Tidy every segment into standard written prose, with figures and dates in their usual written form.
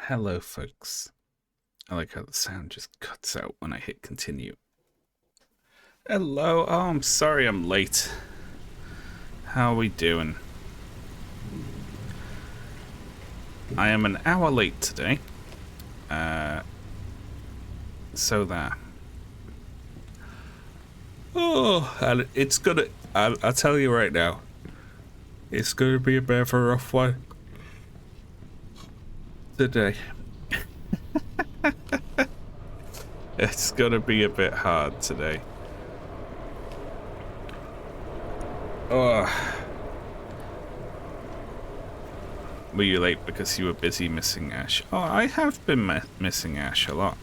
Hello, folks. I like how the sound just cuts out when I hit continue. Hello. Oh, I'm sorry I'm late. How are we doing? I am an hour late today. So there. Oh, and it's gonna... I'll tell you right now. It's gonna be a bit of a rough one today. It's gonna be a bit hard today. Oh. Were you late because you were busy missing Ash? Oh, I have been missing Ash a lot.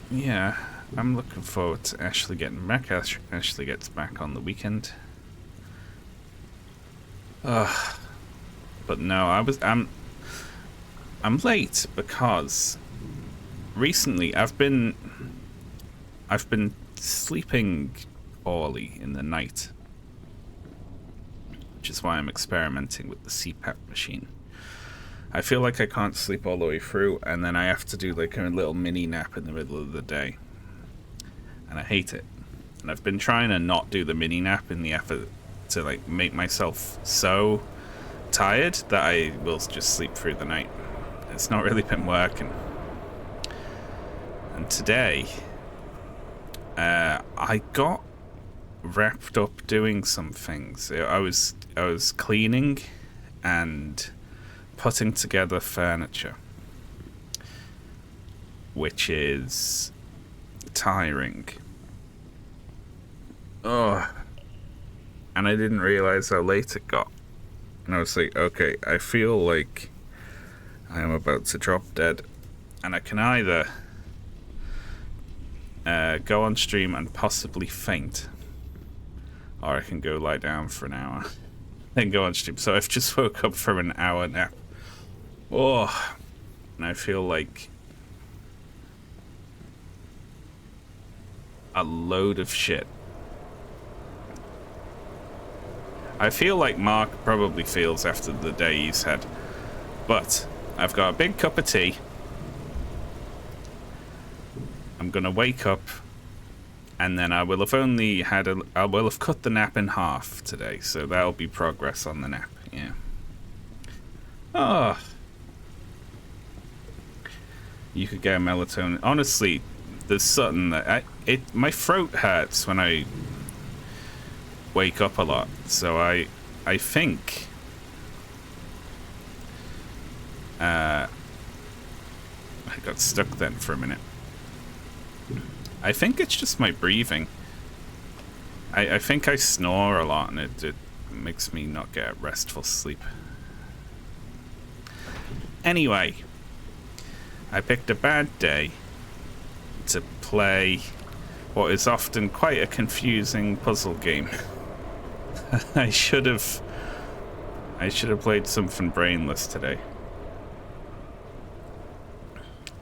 Yeah, I'm looking forward to Ashley getting back. Ashley gets back on the weekend. But no, I'm late because recently I've been sleeping poorly in the night, which is why I'm experimenting with the CPAP machine. I feel like I can't sleep all the way through, and then I have to do like a little mini nap in the middle of the day. And I hate it. And I've been trying to not do the mini nap in the effort to like make myself so tired that I will just sleep through the night. It's not really been working. And today, I got wrapped up doing some things. I was cleaning and putting together furniture, which is tiring. Oh, and I didn't realize how late it got. And I was like, okay, I feel like I am about to drop dead, and I can either go on stream and possibly faint, or I can go lie down for an hour then go on stream. So I've just woke up from an hour nap. Oh, and I feel like a load of shit. I feel like Mark probably feels after the day he's had. But I've got a big cup of tea. I'm gonna wake up, and then I will have I will have cut the nap in half today, so that'll be progress on the nap. Yeah. Oh. You could get a melatonin. Honestly, there's something that my throat hurts when I wake up a lot, so I think I got stuck then for a minute. I think it's just my breathing. I think I snore a lot, and it makes me not get restful sleep. Anyway, I picked a bad day to play what is often quite a confusing puzzle game. I should have played something brainless today.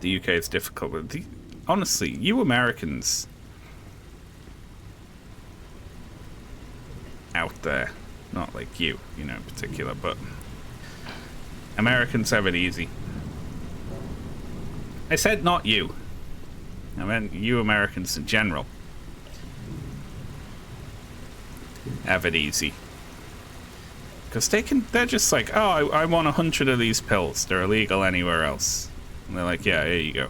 The UK is difficult, but honestly, you Americans out there, not like you know, in particular, but Americans have it easy. I said not you. I meant you Americans in general have it easy. Because they're just like, oh, I want 100 of these pills. They're illegal anywhere else. And they're like, yeah, here you go.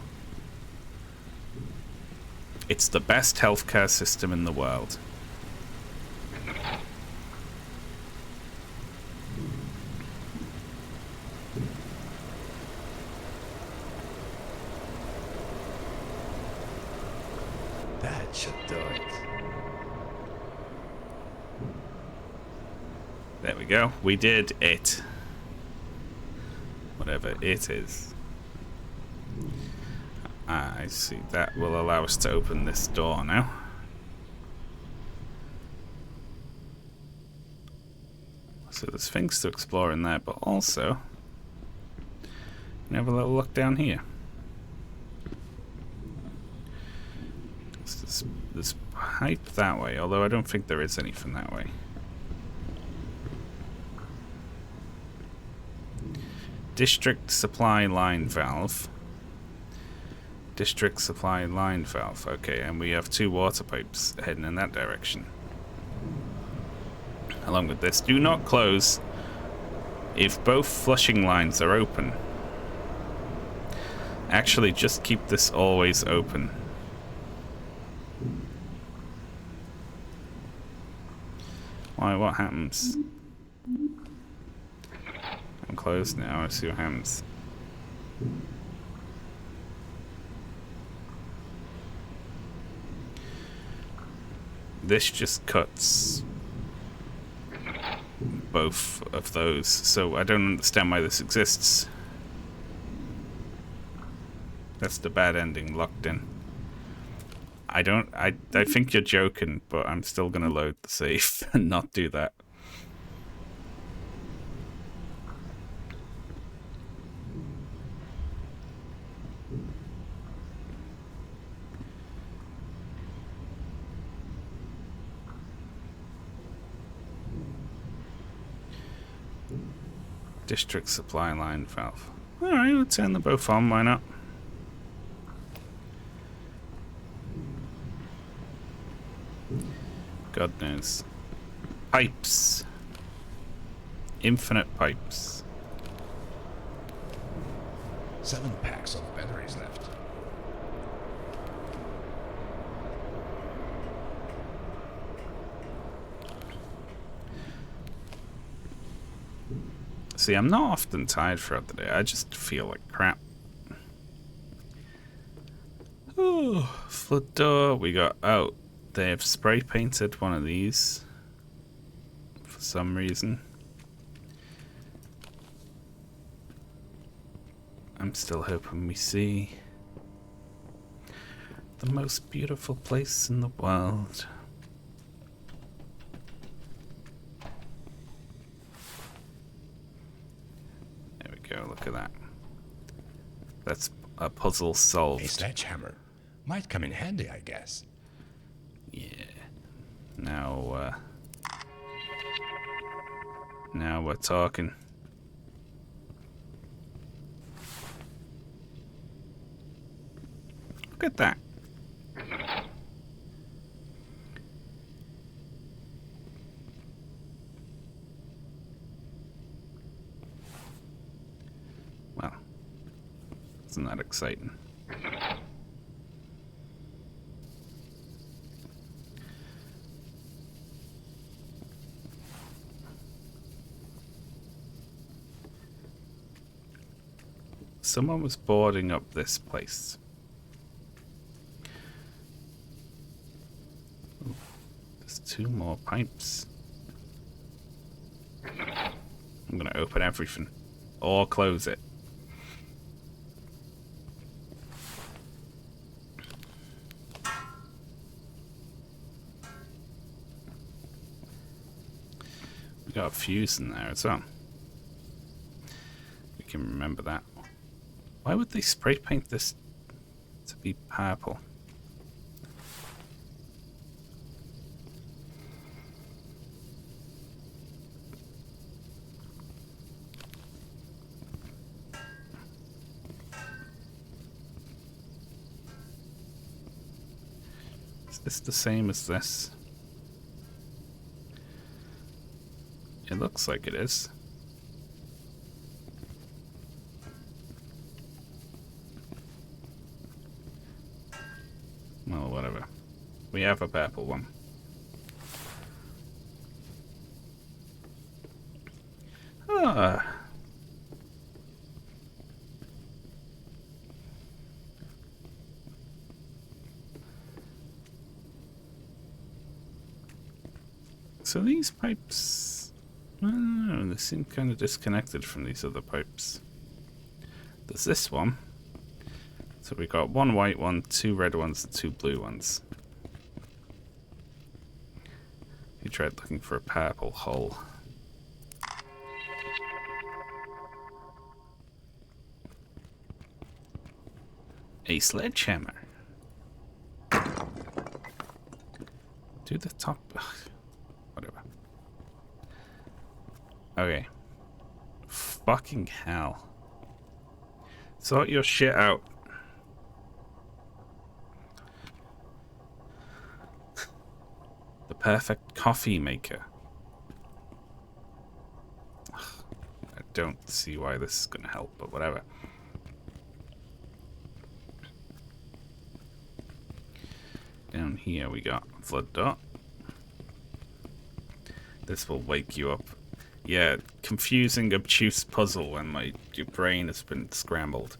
It's the best healthcare system in the world. That should do it. There we go. We did it. Whatever it is. I see. That will allow us to open this door now. So there's things to explore in there, but also you can have a little look down here. There's pipe that way, although I don't think there is anything that way. District supply line valve. District supply line valve. Okay, and we have 2 water pipes heading in that direction. Along with this, do not close if both flushing lines are open. Actually, just keep this always open. Why, what happens? I'm closed now, I see what happens. This just cuts both of those, so I don't understand why this exists. That's the bad ending, locked in. I think you're joking, but I'm still gonna load the save and not do that. District supply line valve. Alright, let's turn them both on, why not? God knows. Pipes. Infinite pipes. 7 packs of batteries left. See, I'm not often tired throughout the day. I just feel like crap. Oh, flood door. We got... Oh, they have spray painted one of these. For some reason. I'm still hoping we see the most beautiful place in the world. There we go, look at that. That's a puzzle solved. A sledgehammer. Might come in handy, I guess. Yeah. Now we're talking. Look at that. Well, isn't that exciting? Someone was boarding up this place. Ooh, there's 2 more pipes. I'm gonna open everything or close it. We got a fuse in there as well. We can remember that. Why would they spray paint this to be purple? Is this the same as this? It looks like it is. Well, whatever. We have a purple one. Ah. So these pipes, I don't know, they seem kind of disconnected from these other pipes. There's this one. So we got 1 white one, 2 red ones, and 2 blue ones. We tried looking for a purple hole. A sledgehammer. Do the top. Whatever. Okay. Fucking hell. Sort your shit out. The perfect coffee maker. I don't see why this is going to help, but whatever. Down here we got flood dot. This will wake you up. Yeah, confusing, obtuse puzzle when your brain has been scrambled.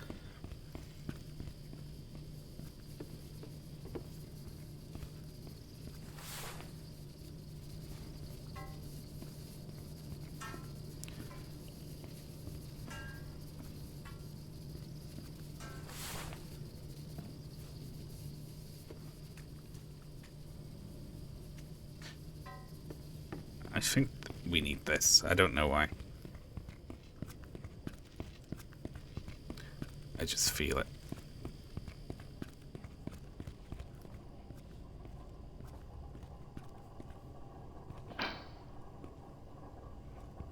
I think we need this. I don't know why. I just feel it.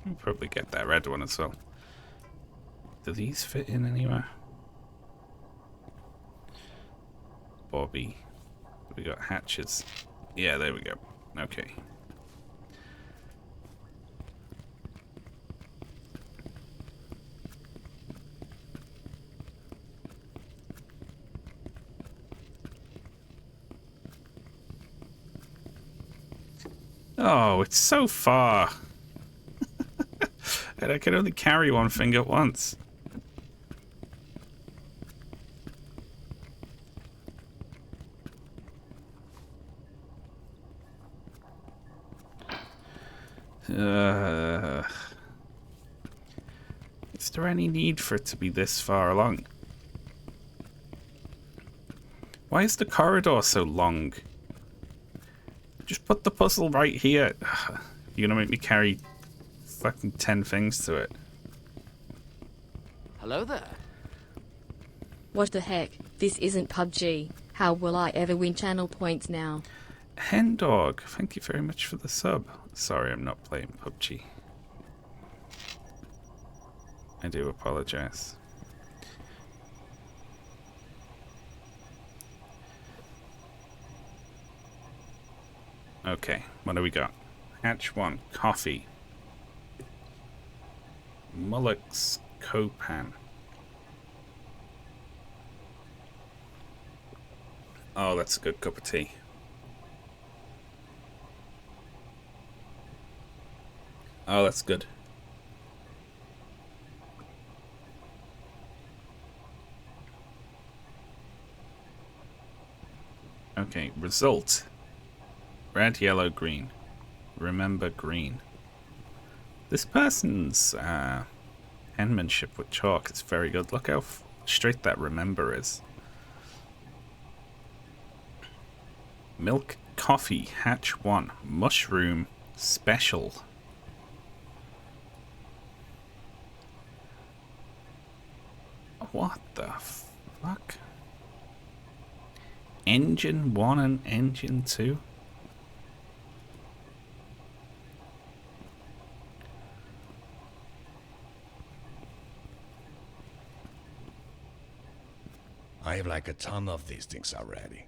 We'll probably get that red one as well. Do these fit in anywhere? Bobby. We got hatches. Yeah, there we go. Okay. Oh, it's so far. And I can only carry one thing at once. Is there any need for it to be this far along? Why is the corridor so long? Just put the puzzle right here. You're gonna make me carry fucking 10 things to it. Hello there. What the heck? This isn't PUBG. How will I ever win channel points now? Hen Dog, thank you very much for the sub. Sorry, I'm not playing PUBG. I do apologize. Okay, what do we got? Hatch 1, coffee. Mullock's Copan. Oh, that's a good cup of tea. Oh, that's good. Okay, result. Red, yellow, green. Remember green. This person's penmanship with chalk is very good. Look how straight that remember is. Milk coffee, hatch 1. Mushroom special. What the fuck? Engine 1 and engine 2? I have like a ton of these things already.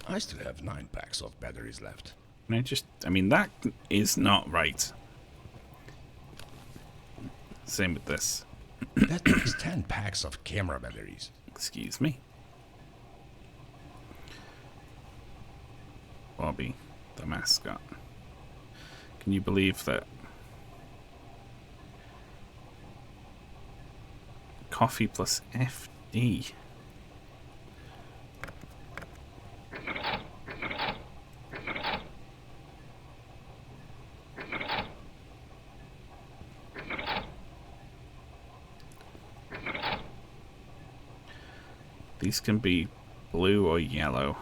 I still have 9 packs of batteries left. I mean, that is not right. Same with this. That makes 10 packs of camera batteries. Excuse me. Bobby, the mascot. Can you believe that? Coffee plus FD. These can be blue or yellow.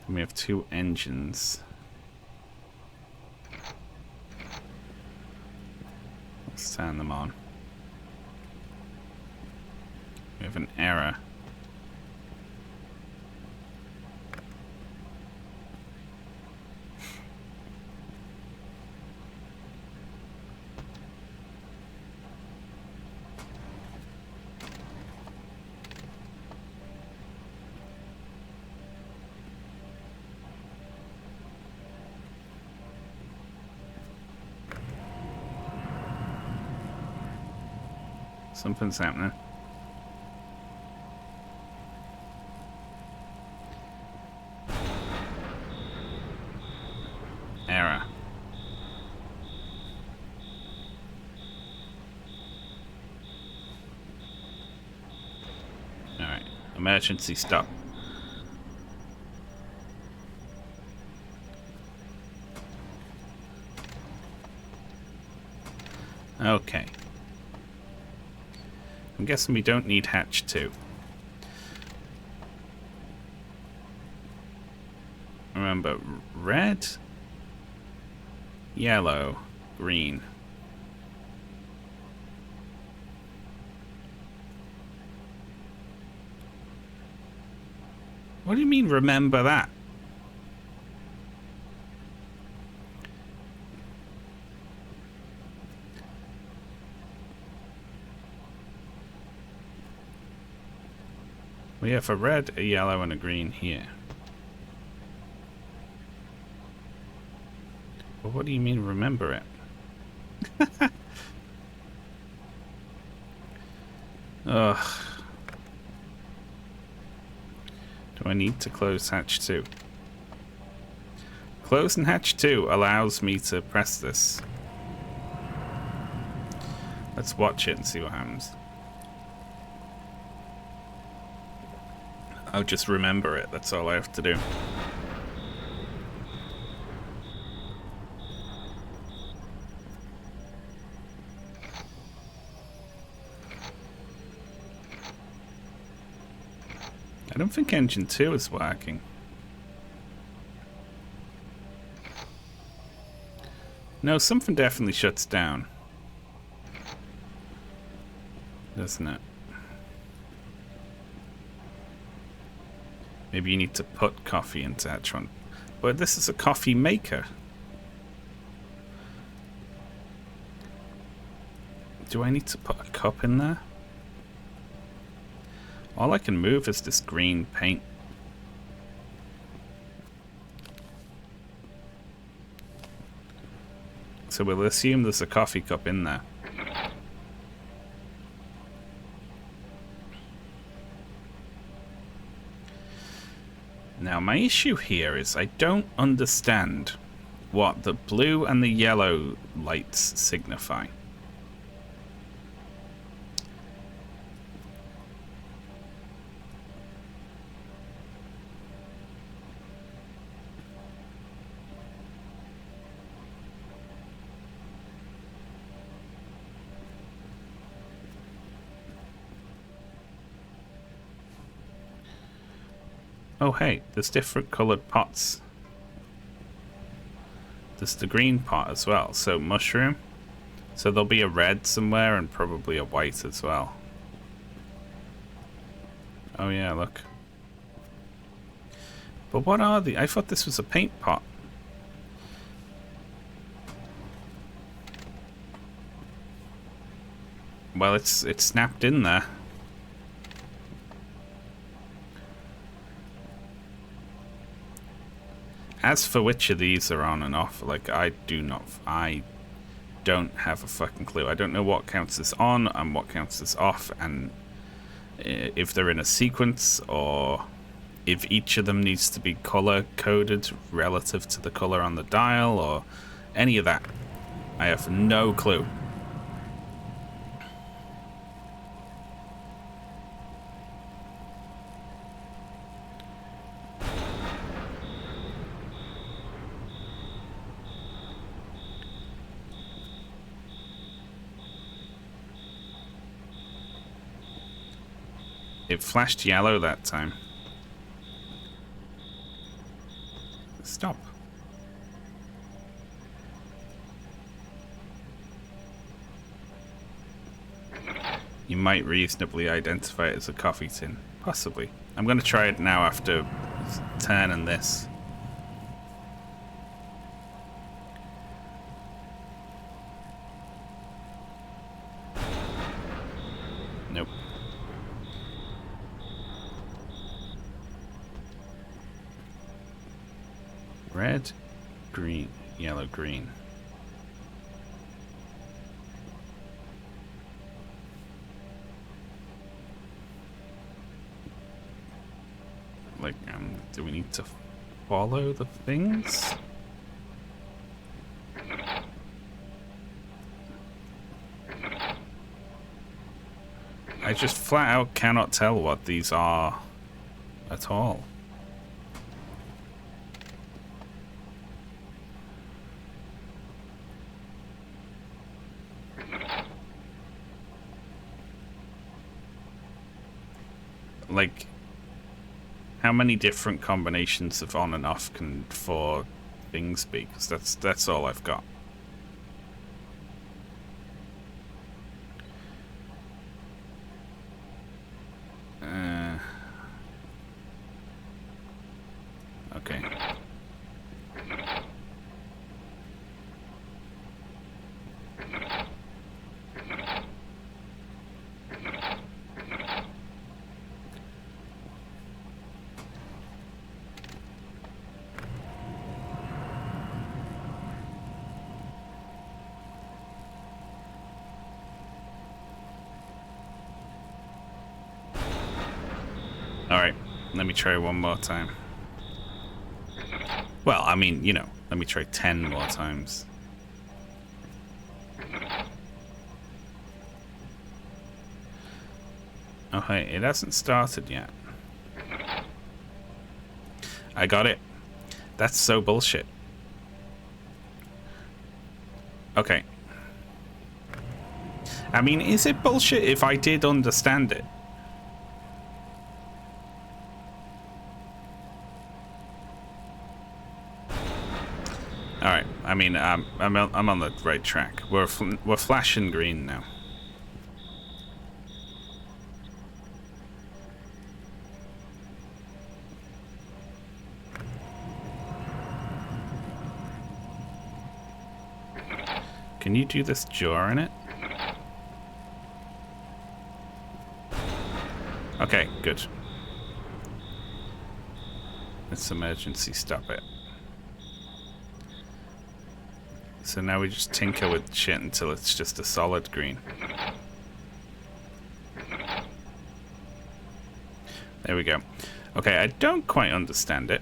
And we have 2 engines. turn them on. We have an error. Something's happening. Error. Alright. Emergency stop. Okay. I'm guessing we don't need hatch 2. Remember, red, yellow, green. What do you mean, remember that? We have a red, a yellow, and a green here. Well, what do you mean, remember it? Ugh. Do I need to close hatch 2? Closing hatch 2 allows me to press this. Let's watch it and see what happens. I'll just remember it, that's all I have to do. I don't think engine 2 is working. No, something definitely shuts down. Doesn't it? Maybe you need to put coffee into hatch 1. But this is a coffee maker. Do I need to put a cup in there? All I can move is this green paint. So we'll assume there's a coffee cup in there. Now my issue here is I don't understand what the blue and the yellow lights signify. Oh hey, there's different coloured pots. There's the green pot as well, so mushroom. So there'll be a red somewhere and probably a white as well. Oh yeah, look. But what are the... I thought this was a paint pot. Well, it's snapped in there. As for which of these are on and off, like, I don't have a fucking clue. I don't know what counts as on and what counts as off, and if they're in a sequence, or if each of them needs to be color coded relative to the color on the dial, or any of that. I have no clue. It flashed yellow that time. Stop. you might reasonably identify it as a coffee tin. Possibly. I'm going to try it now after turning this. Nope. Red, green, yellow, green. Like, do we need to follow the things? I just flat out cannot tell what these are at all. Like, how many different combinations of on and off can four things be? Because that's all I've got. Okay. Alright, let me try one more time. Well, I mean, you know, let me try 10 more times. Oh, hey, it hasn't started yet. I got it. That's so bullshit. Okay. I mean, is it bullshit if I did understand it? Alright, I mean, I'm on the right track. We're flashing green now. Can you do this jar in it? Okay, good. Let's emergency stop it. So now we just tinker with shit until it's just a solid green. There we go. Okay, I don't quite understand it.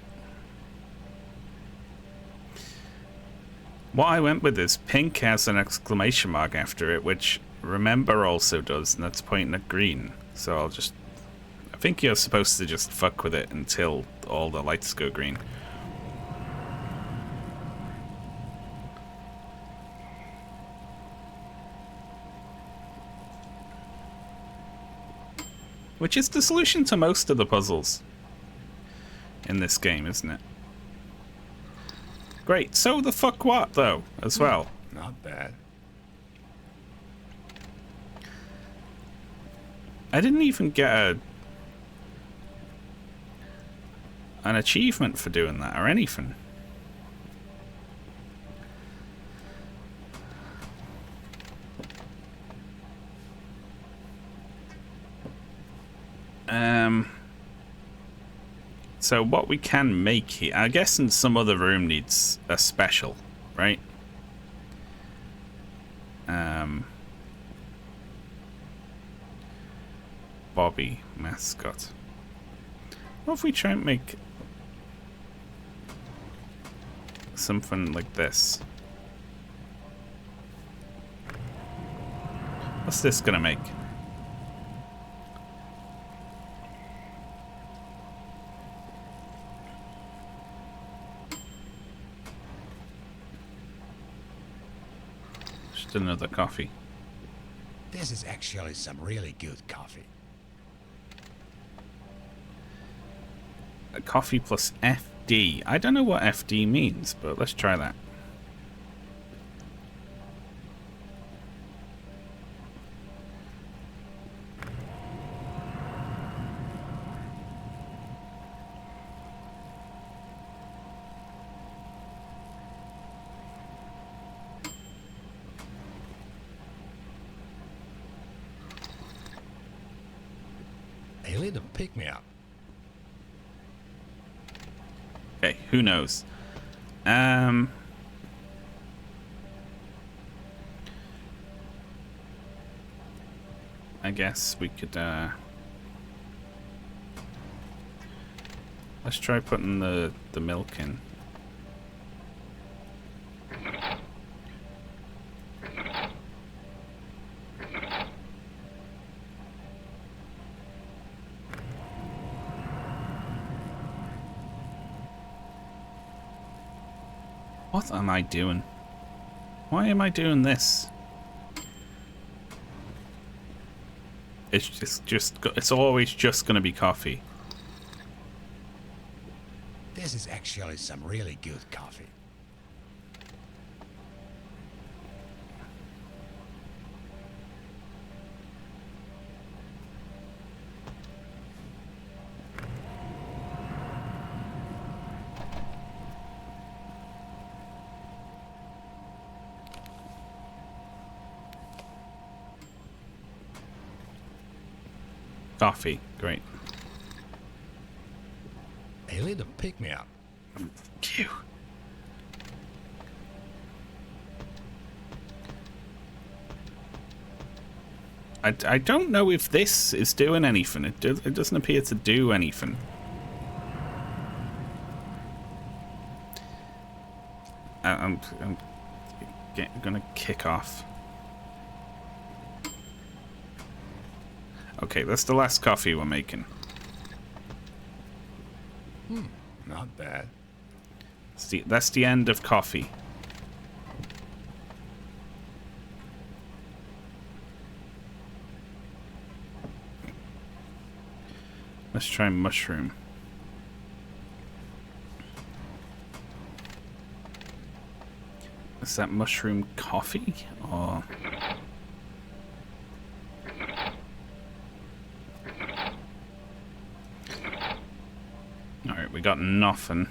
What I went with is pink has an exclamation mark after it, which remember also does, and that's pointing at green. So I'll just... I think you're supposed to just fuck with it until all the lights go green. Which is the solution to most of the puzzles in this game, isn't it? Great. So the fuck what, though, as well? Not bad. I didn't even get an achievement for doing that or anything. So what we can make here, I guess in some other room needs a special, right? Bobby, mascot. What if we try and make something like this? What's this gonna make? Just another coffee. This is actually some really good coffee. A coffee plus FD. I don't know what FD means, but let's try that. A little pick-me-up. Okay, who knows? I guess we could, let's try putting the milk in. What am I doing? Why am I doing this? It's always just gonna be coffee. This is actually some really good coffee. Coffee, great. A little pick-me-up. Phew. I don't know if this is doing anything. It doesn't appear to do anything. I'm gonna kick off. Okay, that's the last coffee we're making. Not bad. That's the end of coffee. Let's try mushroom. Is that mushroom coffee? Or... Alright, we got nothing.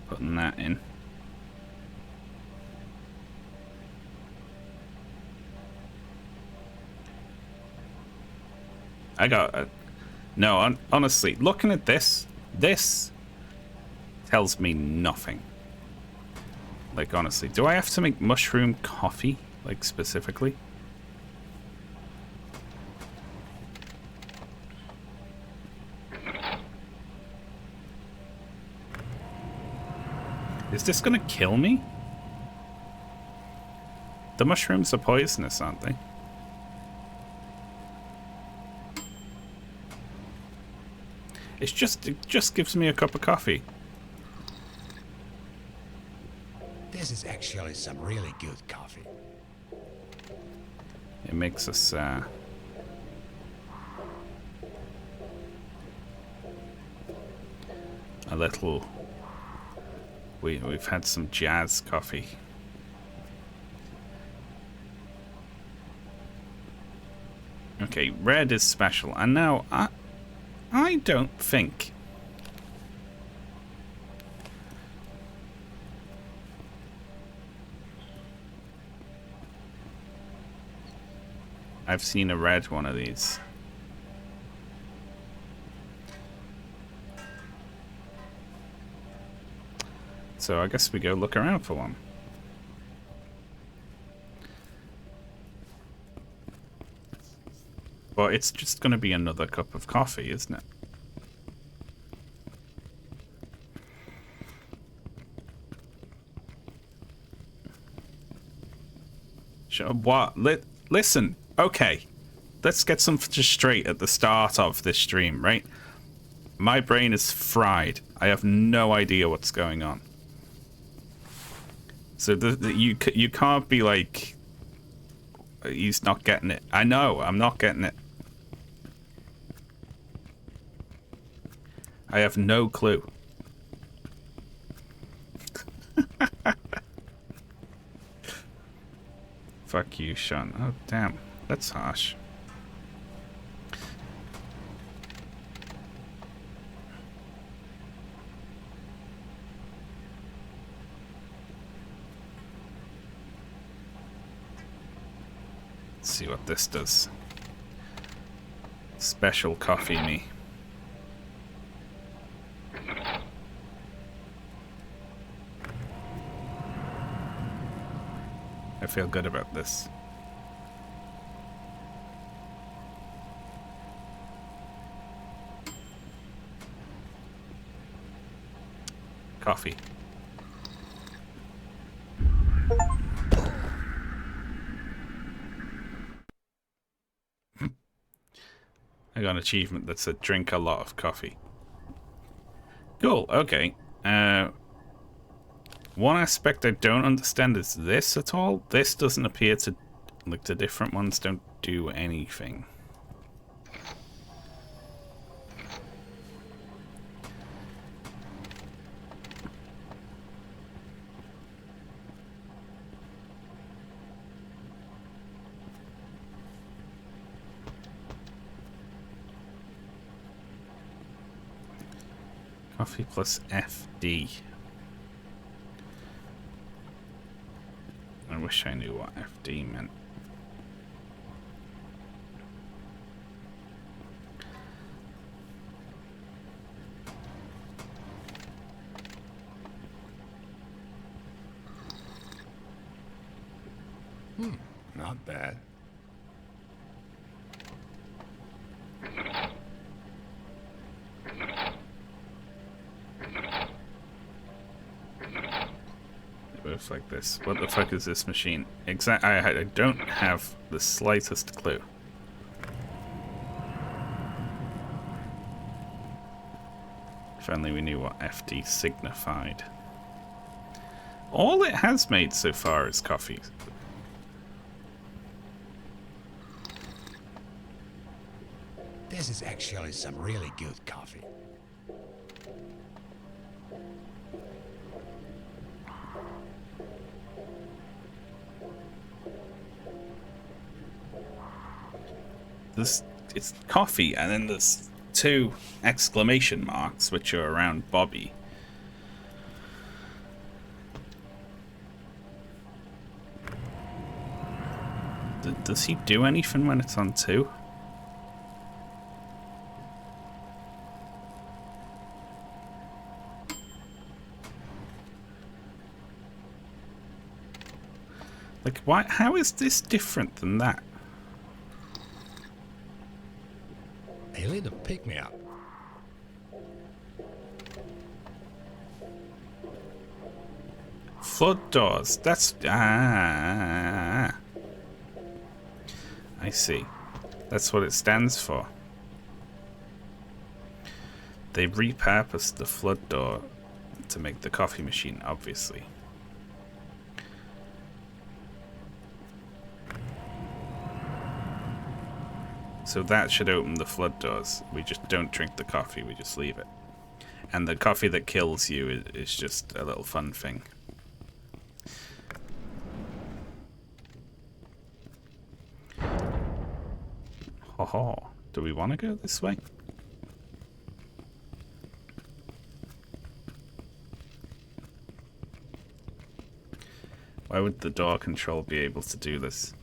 Putting that in. I got... no, honestly, looking at this tells me nothing. Like, honestly, do I have to make mushroom coffee? Like, specifically? Is this gonna kill me? The mushrooms are poisonous, aren't they? It just gives me a cup of coffee. This is actually some really good coffee. It makes us a little... We've had some jazz coffee. Okay, red is special. And now I don't think I've seen a red one of these. So I guess we go look around for one. Well, it's just going to be another cup of coffee, isn't it? Sure, what? Listen, okay. Let's get something straight at the start of this stream, right? My brain is fried. I have no idea what's going on. So you can't be like, he's not getting it. I know, I'm not getting it. I have no clue. Fuck you, Sean. Oh, damn. That's harsh. Let's see what this does. Special coffee me. I feel good about this. Coffee. I got an achievement that said drink a lot of coffee. Cool, okay. One aspect I don't understand is this at all. This doesn't appear to... like, the different ones don't do anything. Coffee plus FD. I wish I knew what FD meant. Not bad. Works like this. What the fuck is this machine? I don't have the slightest clue. If only we knew what FD signified. All it has made so far is coffee. This is actually some really good coffee. It's coffee, and then there's 2 exclamation marks which are around Bobby. Does he do anything when it's on 2? Like, why? How is this different than that? Hey, little pick me up. Flood doors. That's... I see. That's what it stands for. They repurposed the flood door to make the coffee machine, obviously. So that should open the flood doors. We just don't drink the coffee, we just leave it. And the coffee that kills you is just a little fun thing. Ho ho. Do we want to go this way? Why would the door control be able to do this?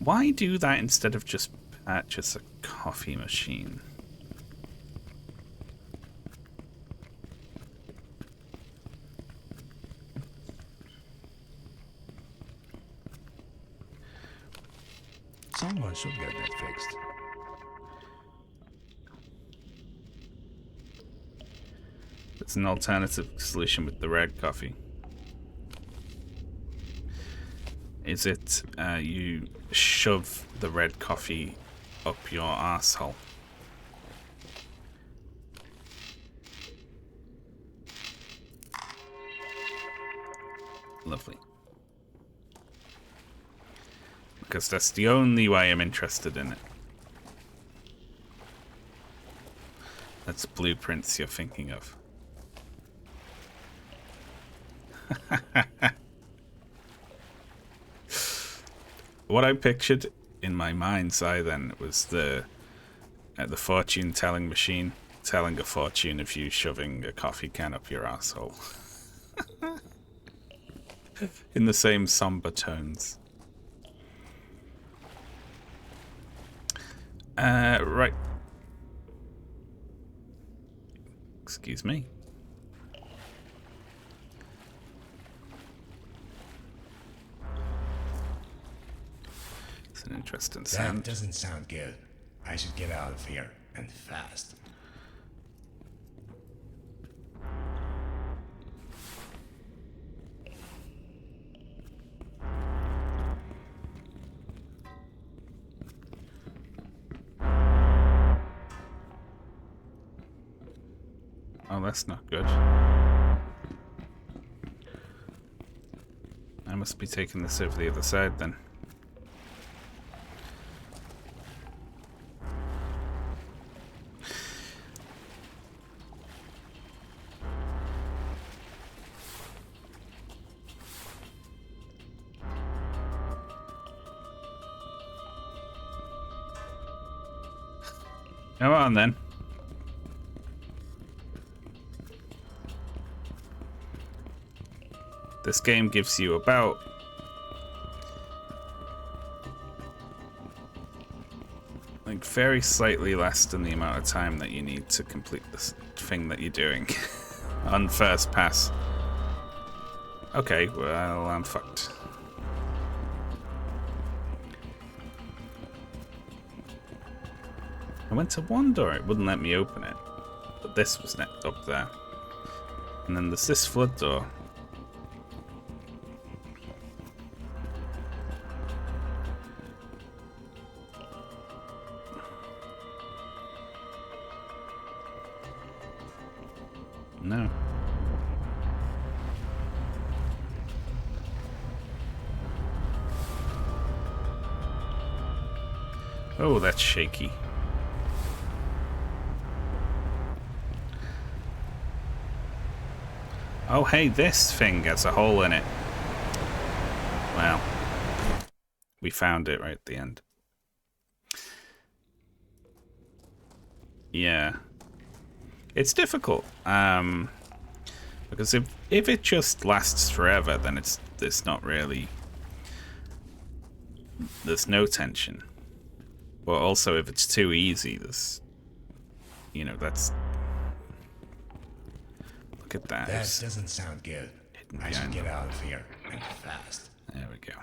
Why do that instead of just purchase a coffee machine? Someone should get that fixed. It's an alternative solution with the red coffee. Is it you shove the red coffee up your arsehole? Lovely. Because that's the only way I'm interested in it. That's blueprints you're thinking of. What I pictured in my mind's eye then was the fortune-telling machine telling a fortune of you shoving a coffee can up your asshole. In the same somber tones. Right. Excuse me. It's an interesting That sound. doesn't sound good. I should get out of here, and fast. Oh, that's not good. I must be taking this over the other side then. Come on then. This game gives you about like very slightly less than the amount of time that you need to complete this thing that you're doing on first pass. Okay, well, I'm fucked. I went to one door, it wouldn't let me open it. But this was up there. And then there's this flood door. No. Oh, that's shaky. Oh, hey, this thing has a hole in it. Well, we found it right at the end. Yeah. It's difficult. Because if it just lasts forever, then it's not really... There's no tension. But also, if it's too easy, there's... You know, that's... Look at that. That doesn't sound good. I should get out of here, and fast. There we go.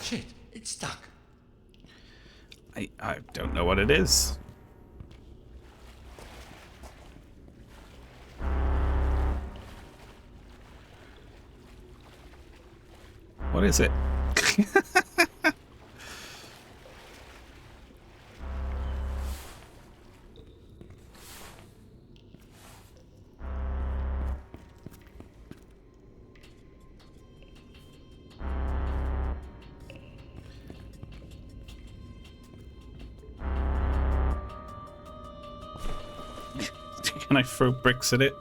Shit, it's stuck. I don't know what it is. What is it? Can I throw bricks at it?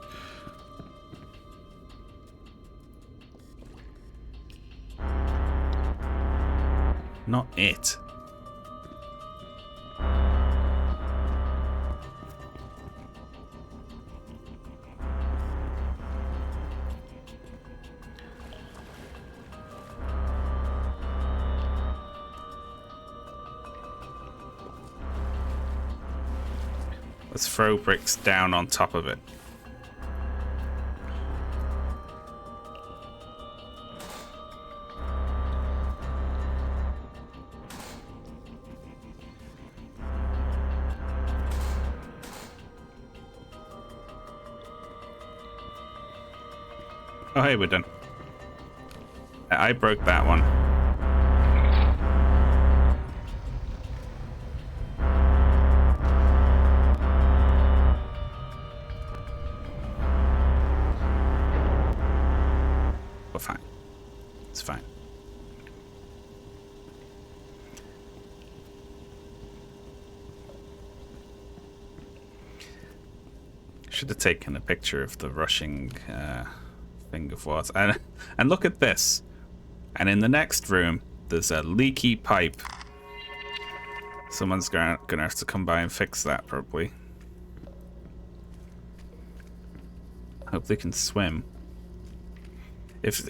Not it. Let's throw bricks down on top of it. Oh, hey, we're done. I broke that one. We're fine. It's fine. Should have taken a picture of the rushing thing of water. And look at this. And in the next room, there's a leaky pipe. Someone's gonna have to come by and fix that, probably. Hope they can swim.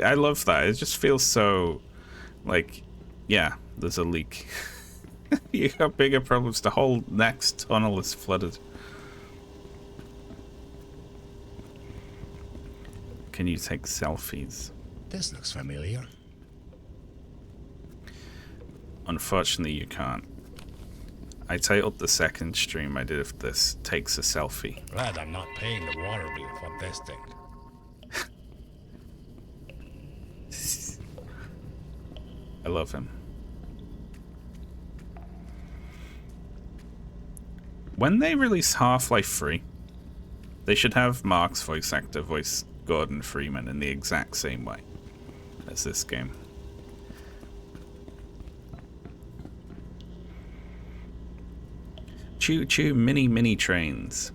I love that. It just feels so, like, yeah, There's a leak. You got bigger problems. The whole next tunnel is flooded. Can you take selfies? This looks familiar. Unfortunately, you can't. I titled the second stream I did if this takes a selfie. Glad I'm not paying the water bill for this thing. I love him. When they release Half-Life 3, they should have Mark's voice actor voice Gordon Freeman in the exact same way as this game. Choo choo mini trains.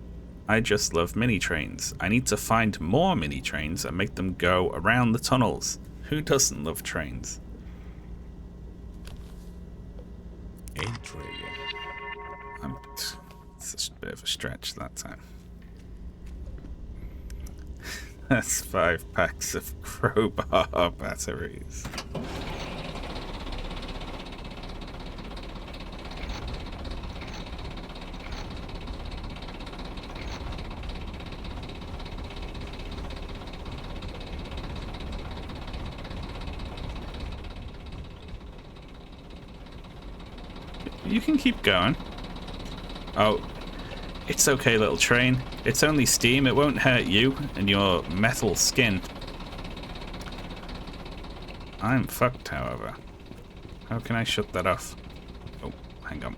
I just love mini trains. I need to find more mini trains and make them go around the tunnels. Who doesn't love trains? 8 trillion. It's a bit of a stretch that time. That's 5 packs of crowbar batteries. You can keep going. Oh, it's okay, little train. It's only steam. It won't hurt you and your metal skin. I'm fucked, however. How can I shut that off? Oh, hang on.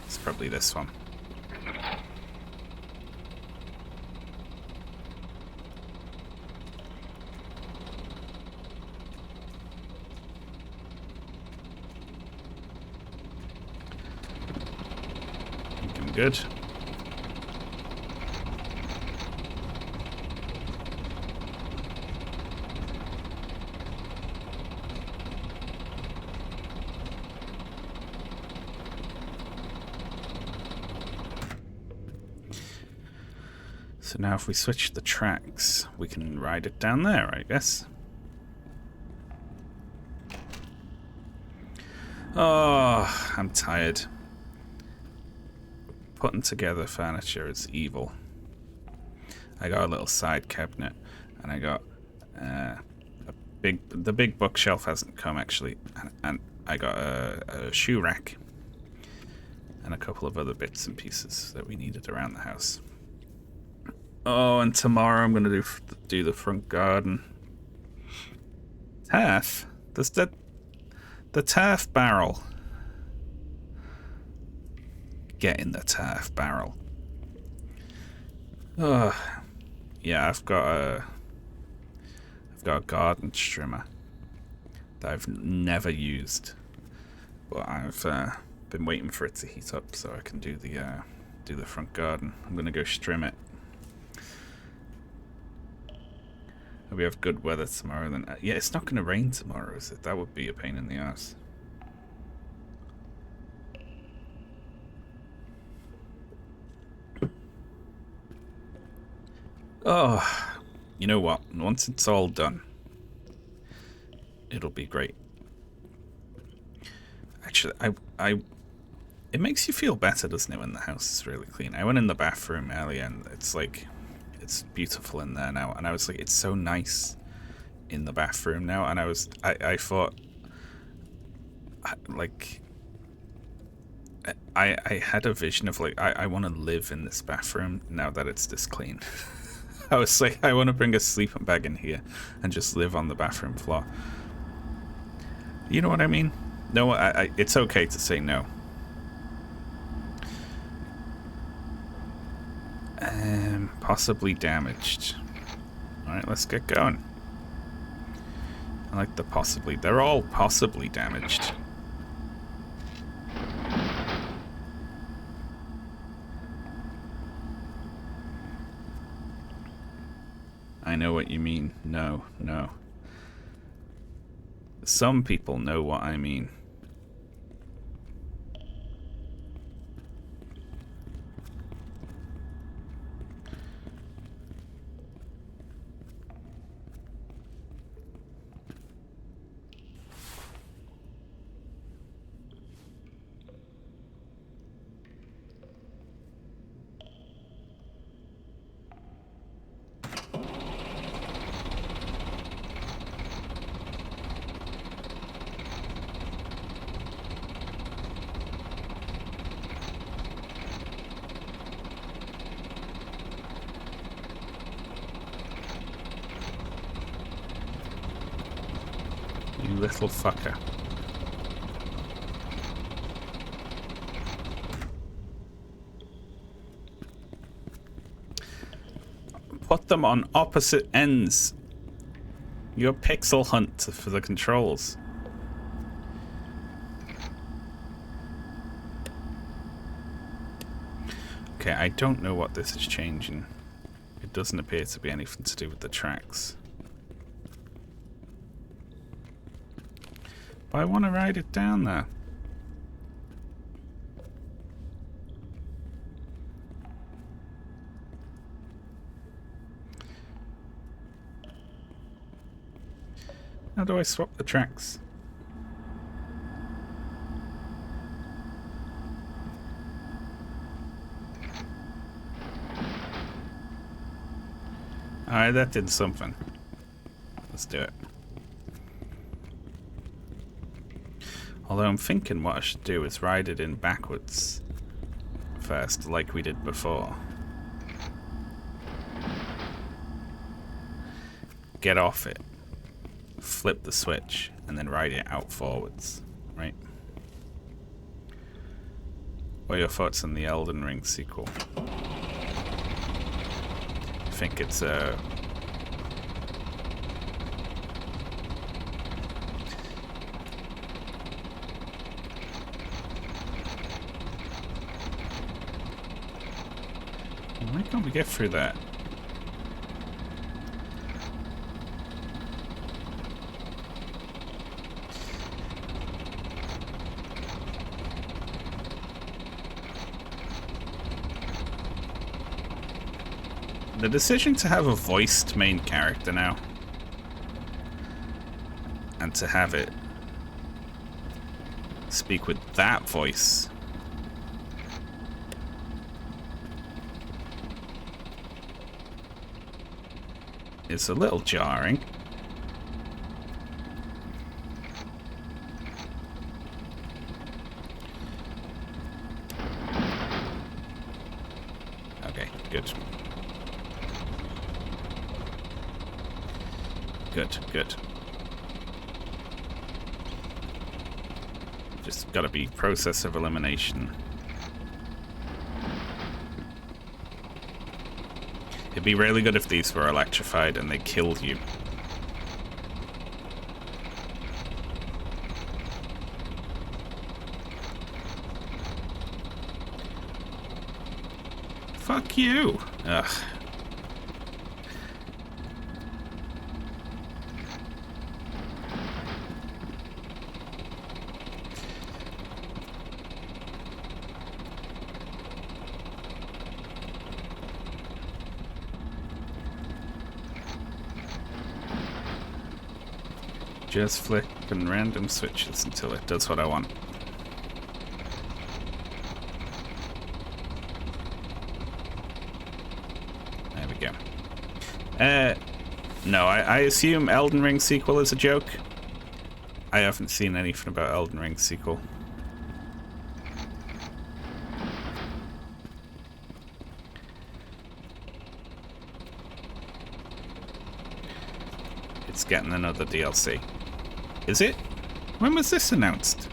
It's probably this one. Good. So now if we switch the tracks, we can ride it down there, I guess. Oh, I'm tired. Putting together furniture is evil. I got a little side cabinet, and I got the big bookshelf hasn't come actually, and I got a shoe rack and a couple of other bits and pieces that we needed around the house. Oh, and tomorrow I'm gonna do the front garden. Turf? There's the turf barrel. Get in the turf barrel. Oh, yeah, I've got a garden trimmer that I've never used, but I've been waiting for it to heat up so I can do the front garden. I'm gonna go trim it. Hope we have good weather tomorrow. Then yeah, it's not gonna rain tomorrow, is it? That would be a pain in the ass. Oh, you know what? Once it's all done, it'll be great. Actually, it makes you feel better, doesn't it, when the house is really clean? I went in the bathroom earlier, and it's like, it's beautiful in there now, and I was like, it's so nice in the bathroom now, and I thought, like, I had a vision of like, I want to live in this bathroom now that it's this clean. I was like, I want to bring a sleeping bag in here and just live on the bathroom floor. You know what I mean? No, it's okay to say no. Possibly damaged. Alright, let's get going. I like the possibly. They're all possibly damaged. I know what you mean. No, no. Some people know what I mean. You little fucker. Put them on opposite ends. You're pixel hunt for the controls. Okay, I don't know what this is changing. It doesn't appear to be anything to do with the tracks. But I want to ride it down there. How do I swap the tracks? Alright, that did something. Let's do it. Although I'm thinking what I should do is ride it in backwards first, like we did before. Get off it. Flip the switch, and then ride it out forwards. Right? What are your thoughts on the Elden Ring sequel? I think it's a... Why can't we get through that? The decision to have a voiced main character now, and to have it speak with that voice, is a little jarring. Okay, good. Good, good. Just gotta be process of elimination. It'd be really good if these were electrified and they killed you. Fuck you! Ugh. Just flipping random switches until it does what I want. There we go. No, I assume Elden Ring sequel is a joke. I haven't seen anything about Elden Ring sequel. It's getting another DLC. Is it? When was this announced?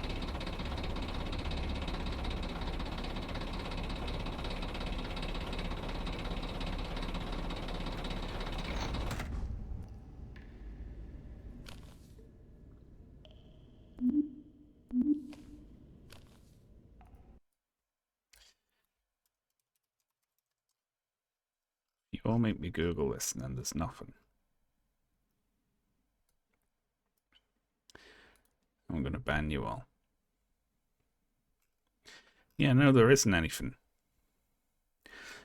You all make me Google this and then there's nothing. I'm gonna ban you all. Yeah, no, there isn't anything.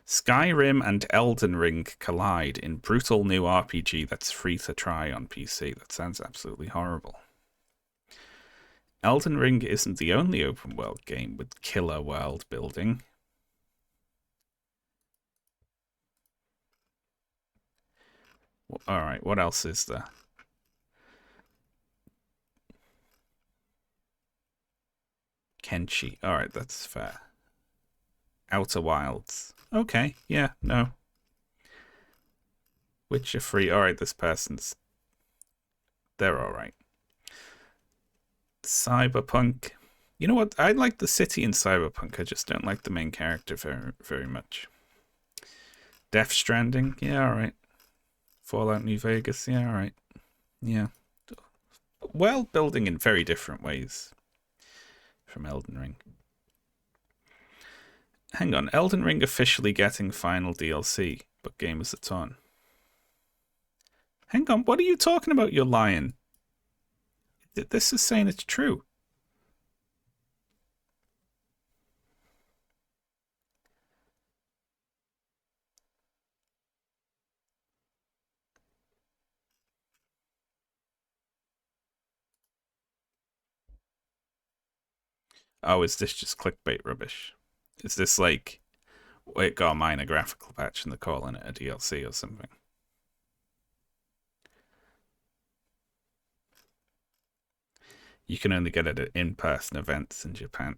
Skyrim and Elden Ring collide in brutal new RPG that's free to try on PC. That sounds absolutely horrible. Elden Ring isn't the only open world game with killer world building. Alright, what else is there? Kenshi. Alright, that's fair. Outer Wilds. Okay, yeah, no. Witcher 3. Alright, this person's... They're alright. Cyberpunk. You know what? I like the city in Cyberpunk. I just don't like the main character very much. Death Stranding. Yeah, alright. Fallout New Vegas. Yeah, alright. Yeah. Well, building in very different ways from Elden Ring. Hang on. Elden Ring officially getting final DLC, but game is a ton. Hang on. What are you talking about, you're lying? This is saying it's true. Oh, is this just clickbait rubbish? Is this like, it got a minor graphical patch and they're calling it a DLC or something? You can only get it at in-person events in Japan.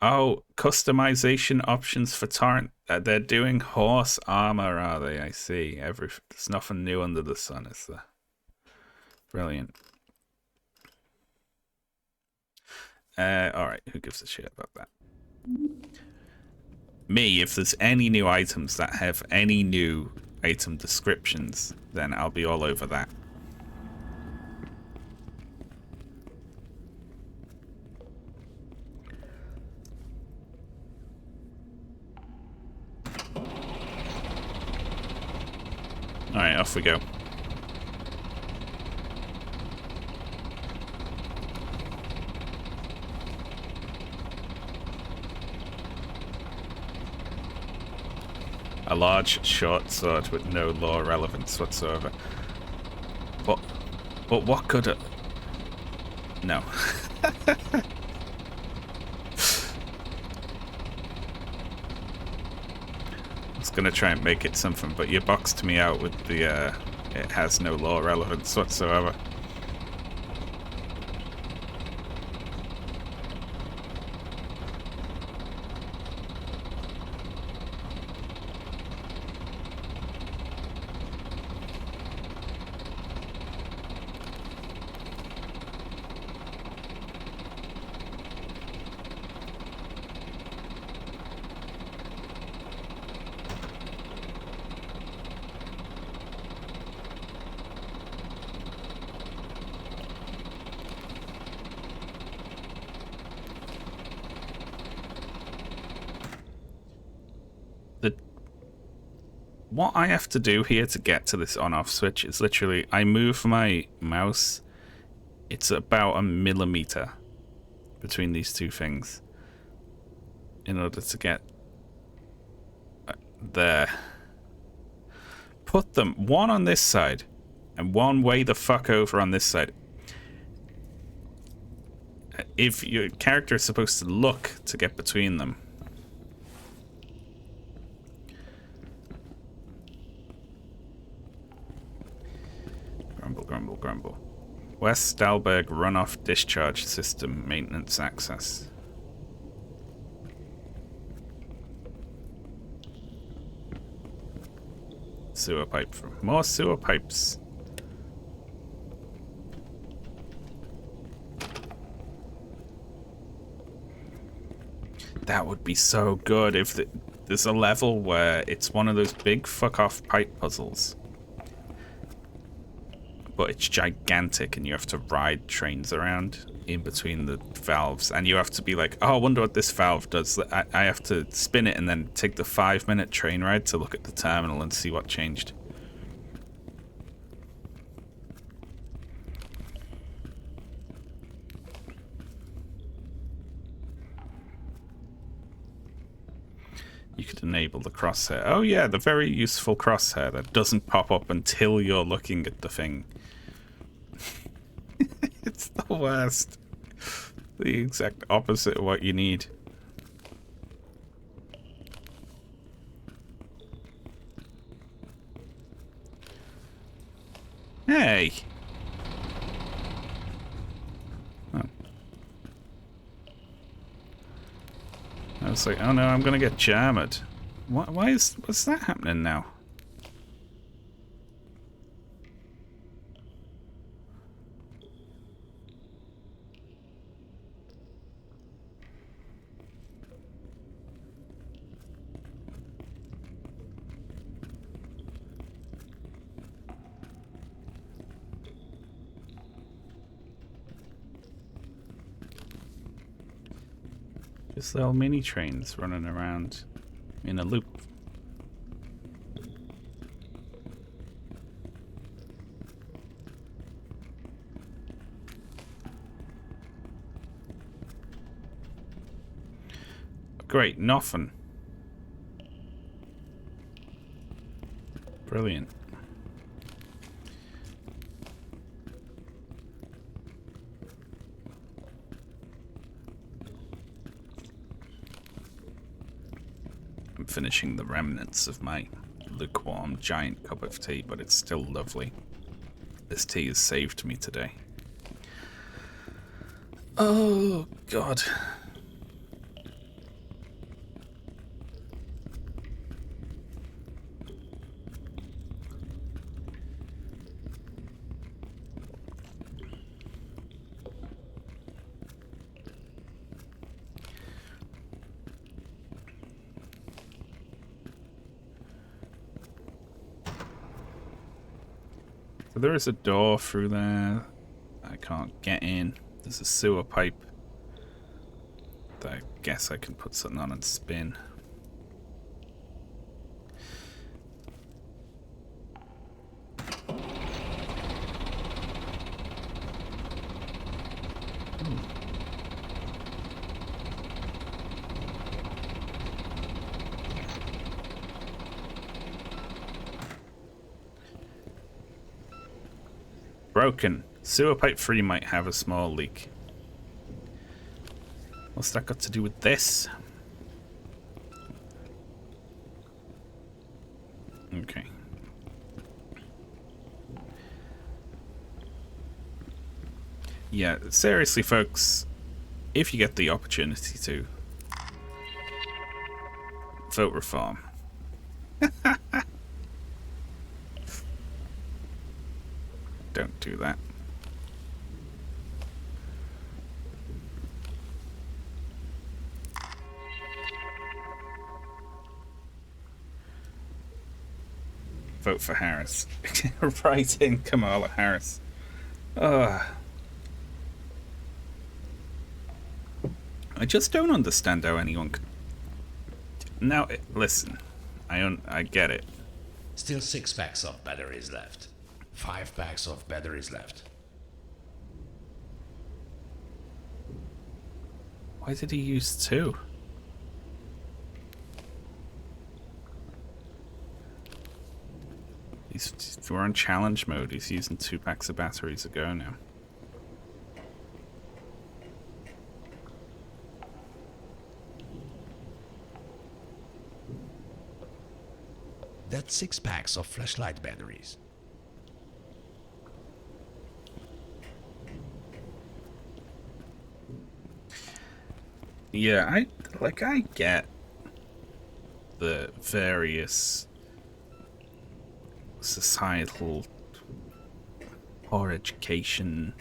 Oh, customization options for Torrent. They're doing horse armor, are they? I see. There's nothing new under the sun, is there? Brilliant. Alright, who gives a shit about that? Me, if there's any new items that have any new item descriptions, then I'll be all over that. Alright, off we go. A large short sword with no lore relevance whatsoever. But what could it? No. I was gonna try and make it something, but you boxed me out with the it has no lore relevance whatsoever. What I have to do here to get to this on-off switch is literally, I move my mouse, it's about a millimeter between these two things in order to get there. Put them one on this side and one way the fuck over on this side. If your character is supposed to look to get between them. Grumble, grumble. West Stalberg runoff discharge system maintenance access. Sewer pipe. More sewer pipes. That would be so good if there's a level where it's one of those big fuck off pipe puzzles. But it's gigantic and you have to ride trains around in between the valves. And you have to be like, oh, I wonder what this valve does. I have to spin it and then take the 5-minute train ride to look at the terminal and see what changed. You could enable the crosshair. Oh yeah, the very useful crosshair that doesn't pop up until you're looking at the thing. It's the worst. The exact opposite of what you need. Hey! Oh. I was like, oh no, I'm gonna get jammed. What's that happening now? Just little mini trains running around in a loop. Great, nothing. Brilliant. I'm finishing the remnants of my lukewarm giant cup of tea, but it's still lovely. This tea has saved me today. Oh, God. So there is a door through there. I can't get in. There's a sewer pipe that I guess I can put something on and spin. Broken. Sewer pipe 3 might have a small leak. What's that got to do with this? Okay. Yeah, seriously, folks, if you get the opportunity to, vote reform. Don't do that. Vote for Harris. Right in Kamala Harris. I just don't understand how anyone could... Now, listen. I get it. Still 6 packs of batteries left. 5 packs of batteries left. Why did he use 2? We're on challenge mode. He's using 2 packs of batteries a go now. That's 6 packs of flashlight batteries. Yeah, I get the various societal or education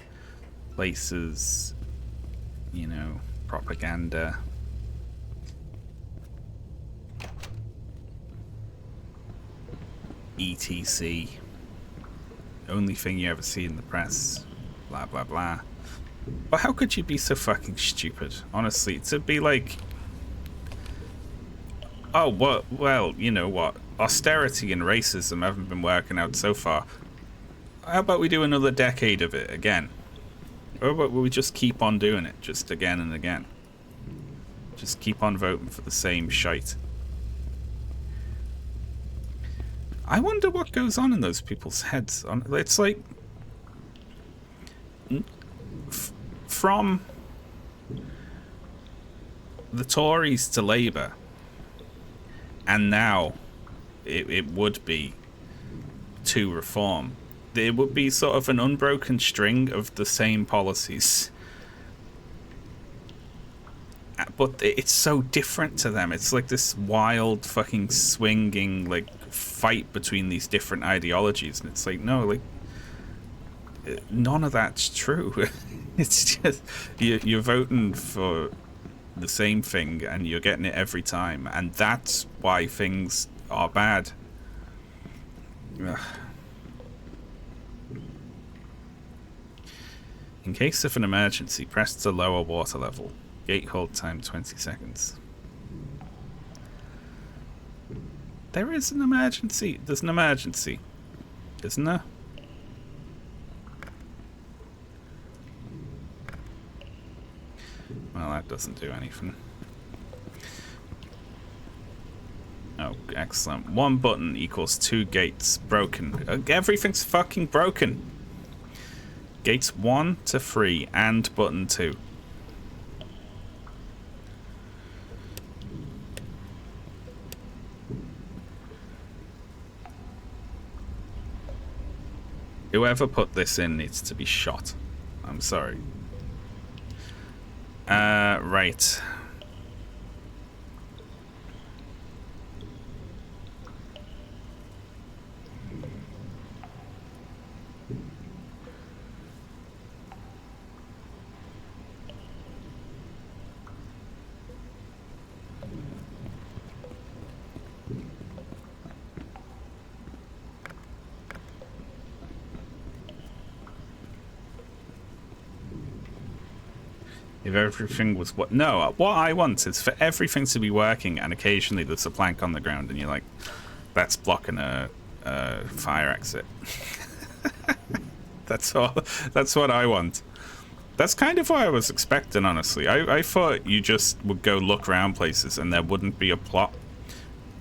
places, you know, propaganda. ETC. Only thing you ever see in the press. Blah, blah, blah. But how could you be so fucking stupid? Honestly, to be like... Oh, well, you know what? Austerity and racism haven't been working out so far. How about we do another decade of it again? Or about we just keep on doing it, just again and again? Just keep on voting for the same shite. I wonder what goes on in those people's heads. It's like... From the Tories to Labour, and now it would be to Reform. There would be sort of an unbroken string of the same policies. but it's so different to them. It's like this wild fucking swinging like fight between these different ideologies, and it's like, no, like none of that's true. It's just you're voting for the same thing and you're getting it every time, and that's why things are bad. Ugh. In case of an emergency, press the lower water level. Gate hold time 20 seconds. There is an emergency. There's an emergency, isn't there? Well, that doesn't do anything. Oh, excellent. 1 button equals 2 gates. Broken. Everything's fucking broken. Gates 1 to 3 and button 2. Whoever put this in needs to be shot. I'm sorry. Right. If everything was what? No, what I want is for everything to be working, and occasionally there's a plank on the ground, and you're like, that's blocking a fire exit. That's all. That's what I want. That's kind of what I was expecting, honestly. I thought you just would go look around places and there wouldn't be a plot,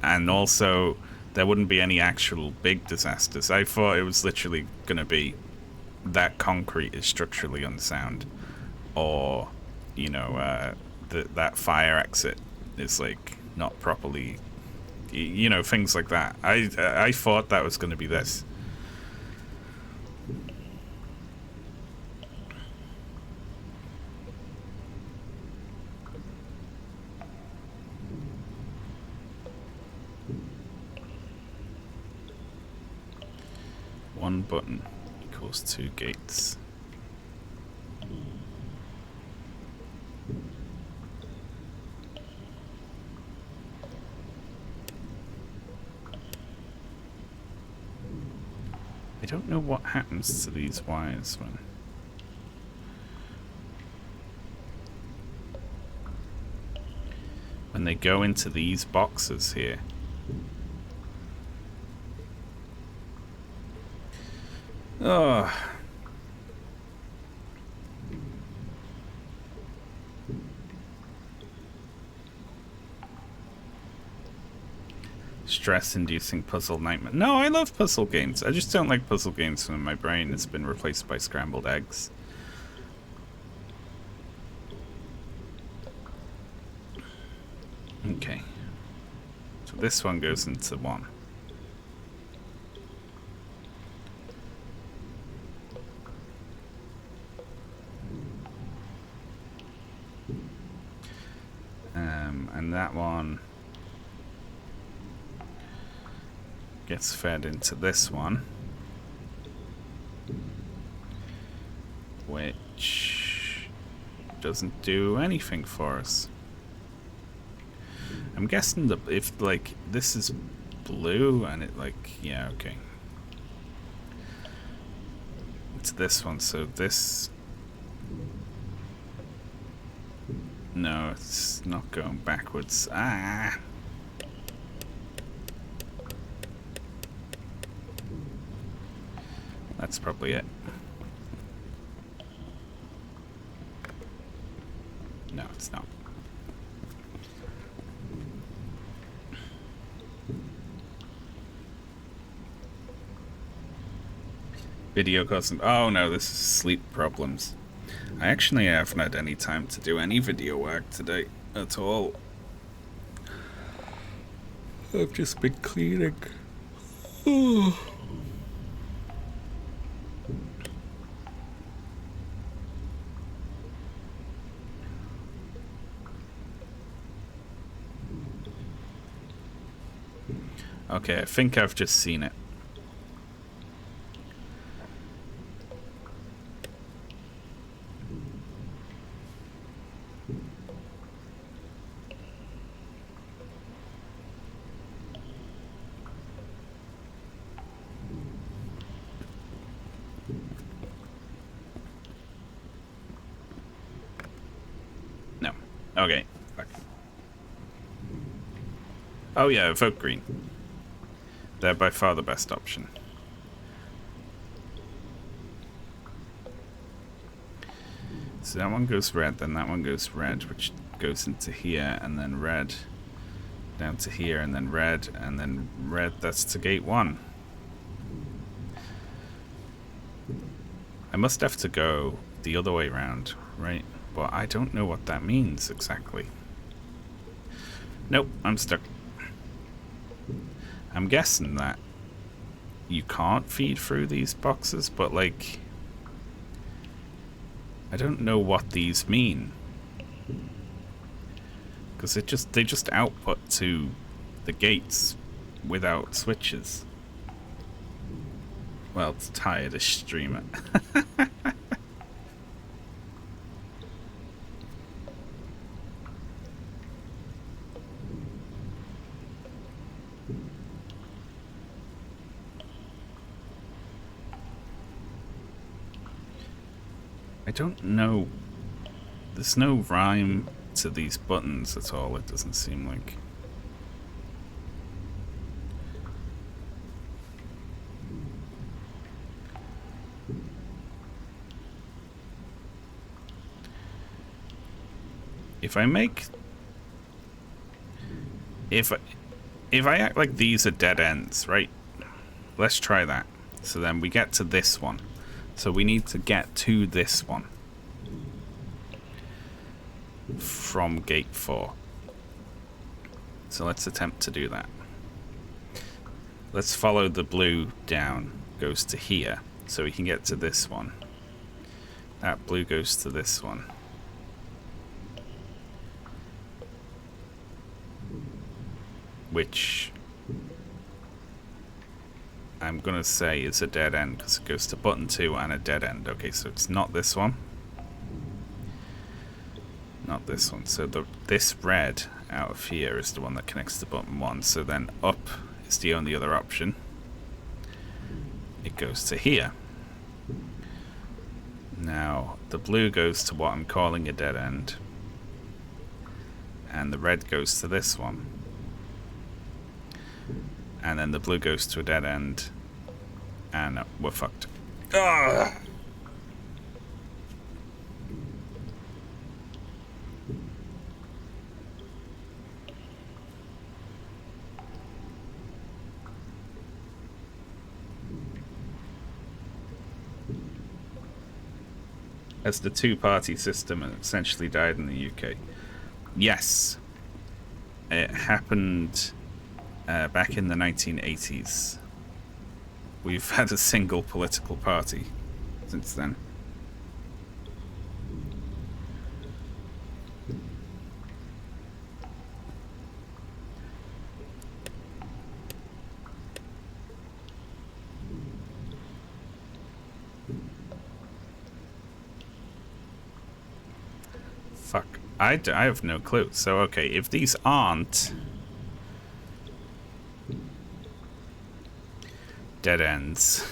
and also there wouldn't be any actual big disasters. I thought it was literally going to be that concrete is structurally unsound, or you know, that fire exit is like not properly, you know, things like that. I thought that was going to be this. One button equals 2 gates. I don't know what happens to these wires when they go into these boxes here. Oh. Stress-inducing puzzle nightmare. No, I love puzzle games. I just don't like puzzle games when my brain has been replaced by scrambled eggs. Okay. So this one goes into 1. And that one gets fed into this one, which doesn't do anything for us. I'm guessing that if like this is blue and it like, yeah, okay. It's this one, so this, no, it's not going backwards. Ah. That's probably it. No, it's not. Video causing... Oh no, this is sleep problems. I actually haven't had any time to do any video work today at all. I've just been cleaning. Okay, I think I've just seen it. No. Okay. Fuck. Oh yeah, vote green. They're by far the best option. So that one goes red, then that one goes red, which goes into here, and then red down to here, and then red, that's to gate 1. I must have to go the other way round, right? But I don't know what that means exactly. Nope, I'm stuck. I'm guessing that you can't feed through these boxes, but like, I don't know what these mean. Because they just output to the gates without switches. Well, it's tired as streamer. I don't know. There's no rhyme to these buttons at all, it doesn't seem like. If I make... If I act like these are dead ends, right? Let's try that. So then we get to this one. So we need to get to this one from gate 4. So let's attempt to do that. Let's follow the blue down. Goes to here. So we can get to this one. That blue goes to this one. Which I'm gonna say is a dead end because it goes to button 2 and a dead end. Okay, so it's not this one. Not this one. So this red out of here is the one that connects to button 1. So then up is the only other option. It goes to here. Now the blue goes to what I'm calling a dead end. And the red goes to this one. And then the blue goes to a dead end. And we're fucked. Ugh. As the two-party system essentially died in the UK. Yes. It happened back in the 1980s. We've had a single political party since then. Fuck. I have no clue. So, okay, if these aren't dead ends.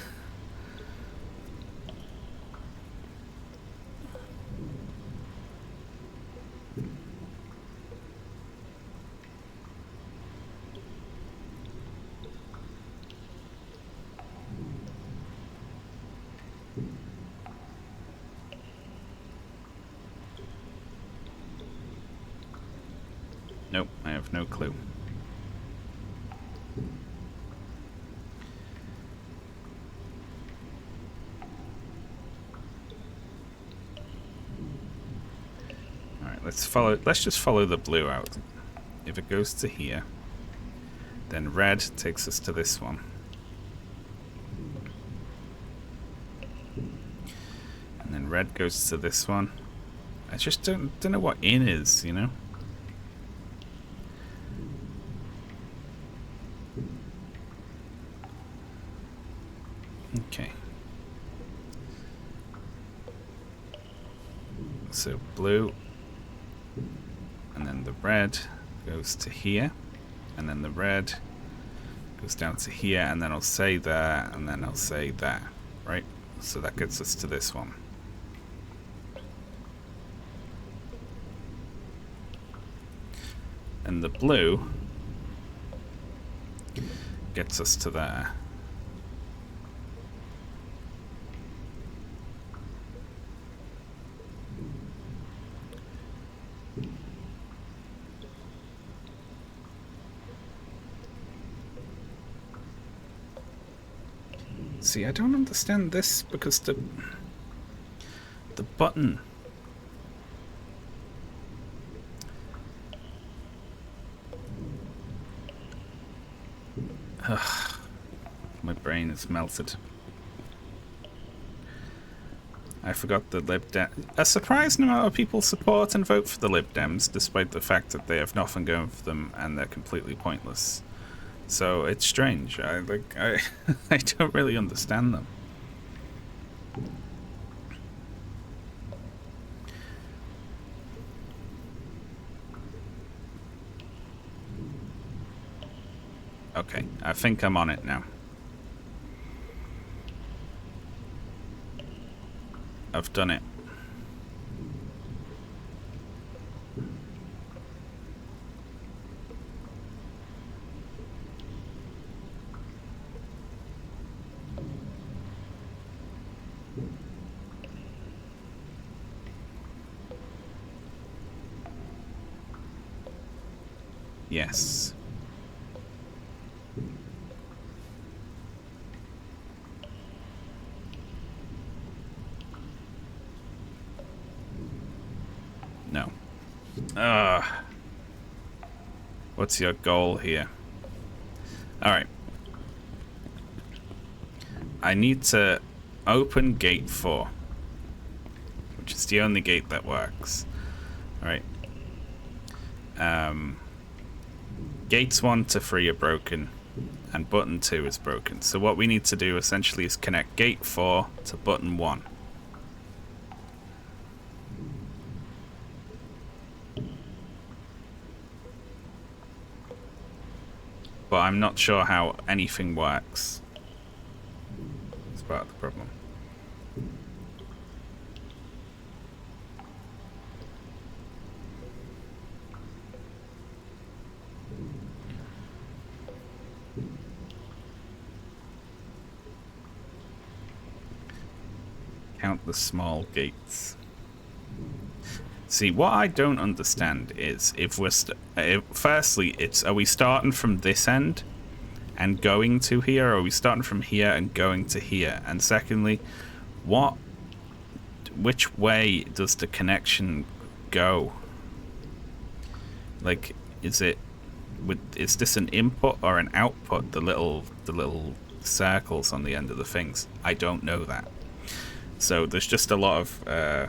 Nope, I have no clue. Let's just follow the blue out. If it goes to here, then red takes us to this one. And then red goes to this one. I just don't know what in is, you know? Okay. So blue, and then the red goes to here, and then the red goes down to here, and then I'll say there, and then I'll say there, right? So that gets us to this one. And the blue gets us to there. See, I don't understand this because the button. Ugh, my brain is melted. I forgot the Lib Dem. A surprising amount of people support and vote for the Lib Dems, despite the fact that they have nothing going for them and they're completely pointless. So it's strange. I I don't really understand them. Okay, I think I'm on it now. I've done it. Yes. No. What's your goal here? Alright. I need to open gate 4, which is the only gate that works. Alright. Gates 1 to 3 are broken, and button 2 is broken. So what we need to do essentially is connect gate 4 to button 1. But I'm not sure how anything works. That's part of the problem. Count the small gates. See, what I don't understand is if we're firstly, are we starting from this end and going to here, or are we starting from here and going to here? And secondly, which way does the connection go? Like, is this an input or an output? The little circles on the end of the things. I don't know that. So there's just a lot of.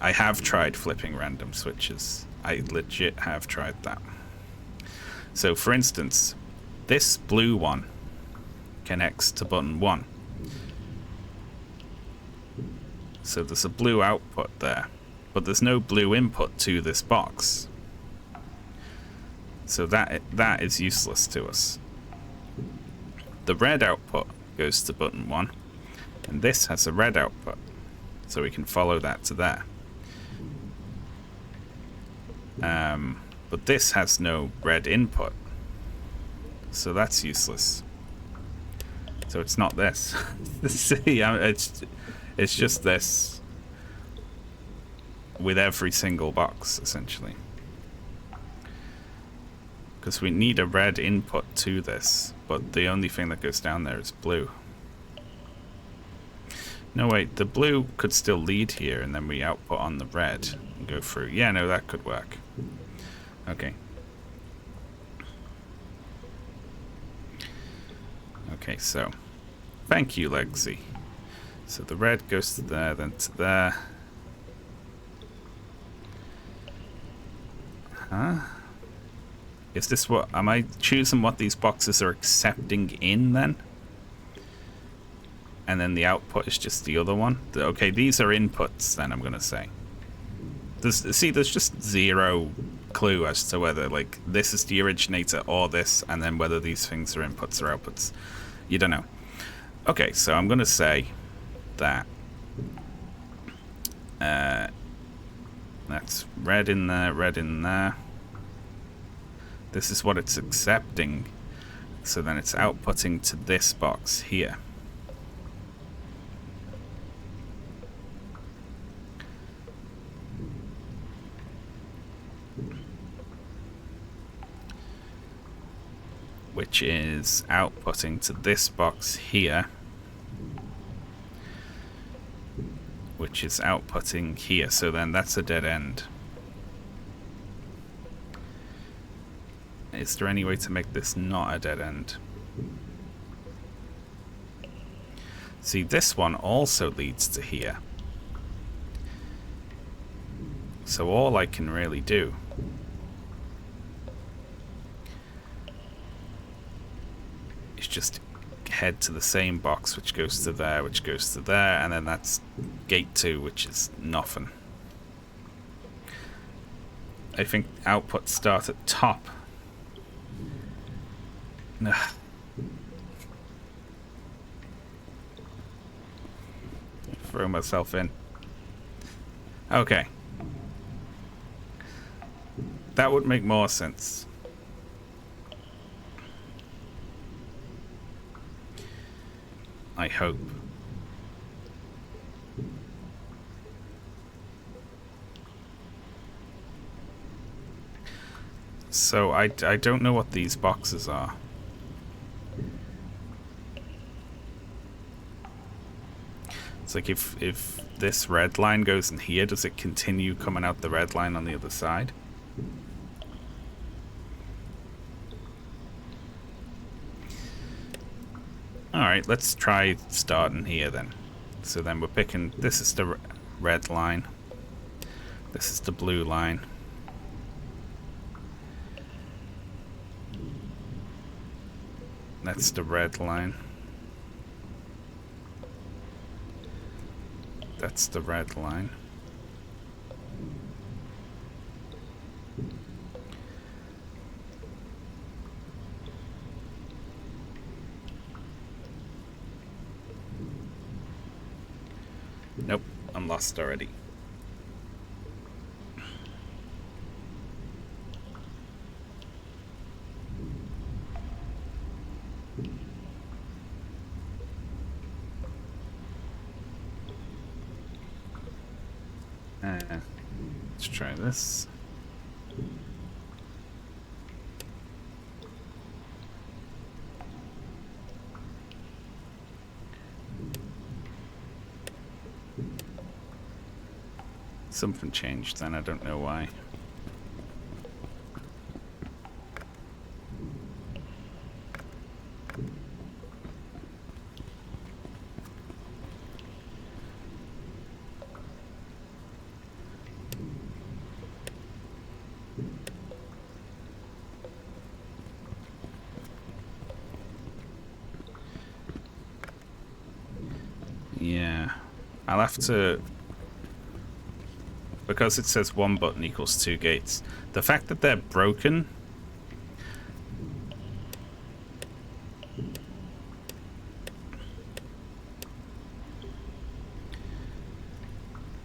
I have tried flipping random switches. I legit have tried that. So, for instance, this blue one connects to button 1. So there's a blue output there, but there's no blue input to this box. So that is useless to us. The red output goes to button 1, and this has a red output, so we can follow that to there. But this has no red input, so that's useless. So it's not this. See, it's just this with every single box, essentially. Because we need a red input to this, but the only thing that goes down there is blue. No, wait, the blue could still lead here, and then we output on the red and go through. Yeah, no, that could work. Okay. Okay, so thank you, Legacy. So the red goes to there, then to there. Huh? Is this what... Am I choosing what these boxes are accepting in, then? and then the output is just the other one. Okay, these are inputs, then I'm going to say. There's just zero clue as to whether, like, this is the originator or this, and then whether these things are inputs or outputs. You don't know. Okay, so I'm going to say that that's red in there, red in there. This is what it's accepting. So then it's outputting to this box here. Which is outputting to this box here. Which is outputting here. So then that's a dead end. Is there any way to make this not a dead end? See, this one also leads to here. So all I can really do is just head to the same box, which goes to there, which goes to there, and then that's gate 2, which is nothing. I think outputs start at top. Ugh. Throw myself in. Okay. That would make more sense. I hope. So I don't know what these boxes are. It's like if this red line goes in here, does it continue coming out the red line on the other side? Alright, let's try starting here then. So then we're picking, this is the red line. This is the blue line. That's the red line. That's the red line. Nope, I'm lost already. Let's try this. Something changed then, I don't know why. Yeah, I'll have to, because it says one button equals 2 gates. The fact that they're broken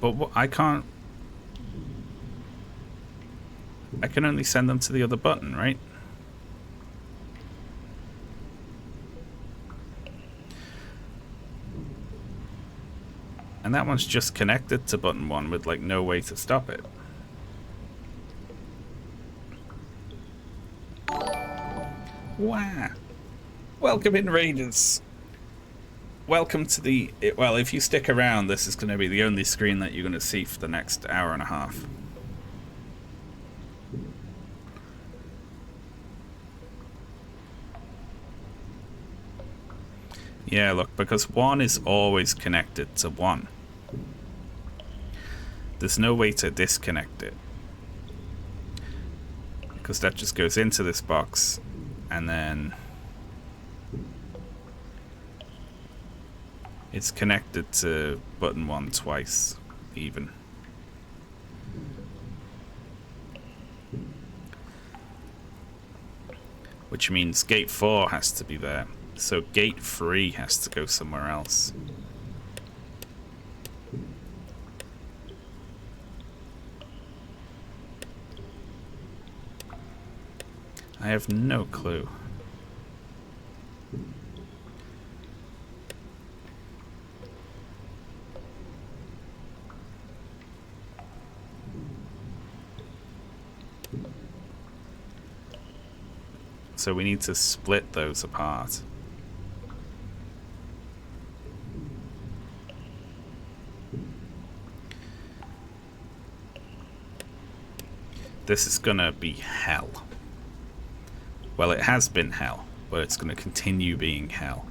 but I can only send them to the other button, right? And that one's just connected to button 1 with like no way to stop it. Wow. Welcome in, Raiders. Welcome to the... Well, if you stick around, this is going to be the only screen that you're going to see for the next hour and a half. Yeah, look, because 1 is always connected to 1. There's no way to disconnect it. Because that just goes into this box, and then... It's connected to button 1 twice, even. Which means gate 4 has to be there. So gate 3 has to go somewhere else. I have no clue. So we need to split those apart. This is gonna be hell. Well, it has been hell, but it's gonna continue being hell.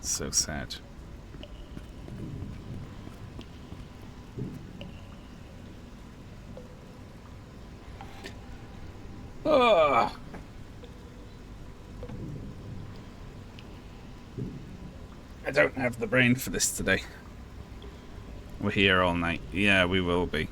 So sad. Ugh. I don't have the brain for this today. We're here all night. Yeah, we will be.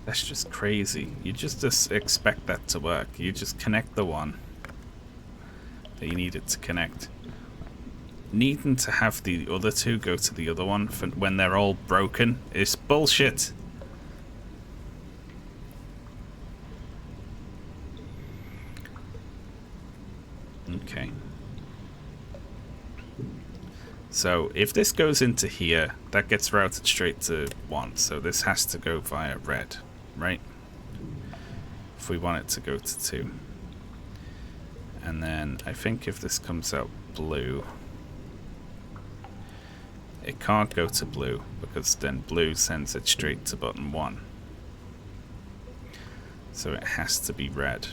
That's just crazy. You just expect that to work. You just connect the one that you need it to connect. Needing to have the other two go to the other one for when they're all broken is bullshit. Okay. So if this goes into here, that gets routed straight to 1. So this has to go via red, right? If we want it to go to 2. And then I think if this comes out blue, it can't go to blue because then blue sends it straight to button 1. So it has to be red.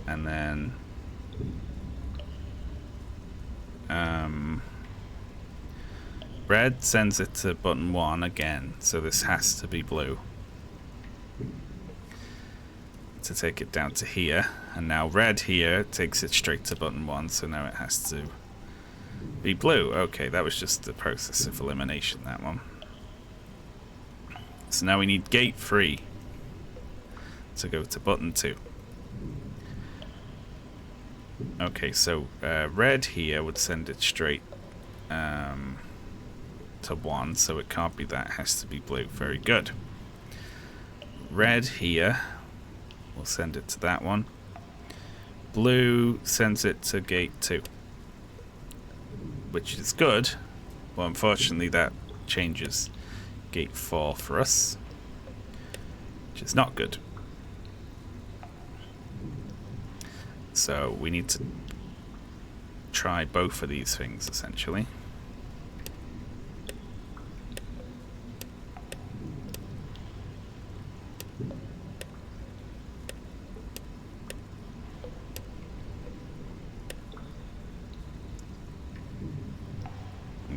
And then red sends it to button 1 again, so this has to be blue to take it down to here. And now red here takes it straight to button 1, so now it has to be blue. Okay, that was just the process of elimination, that one. So now we need gate 3 to go to button 2. Okay, so red here would send it straight to 1, so it can't be that, it has to be blue. Very good. Red here will send it to that one. Blue sends it to gate 2, which is good. Well, unfortunately that changes gate 4 for us, which is not good. So we need to try both of these things, essentially.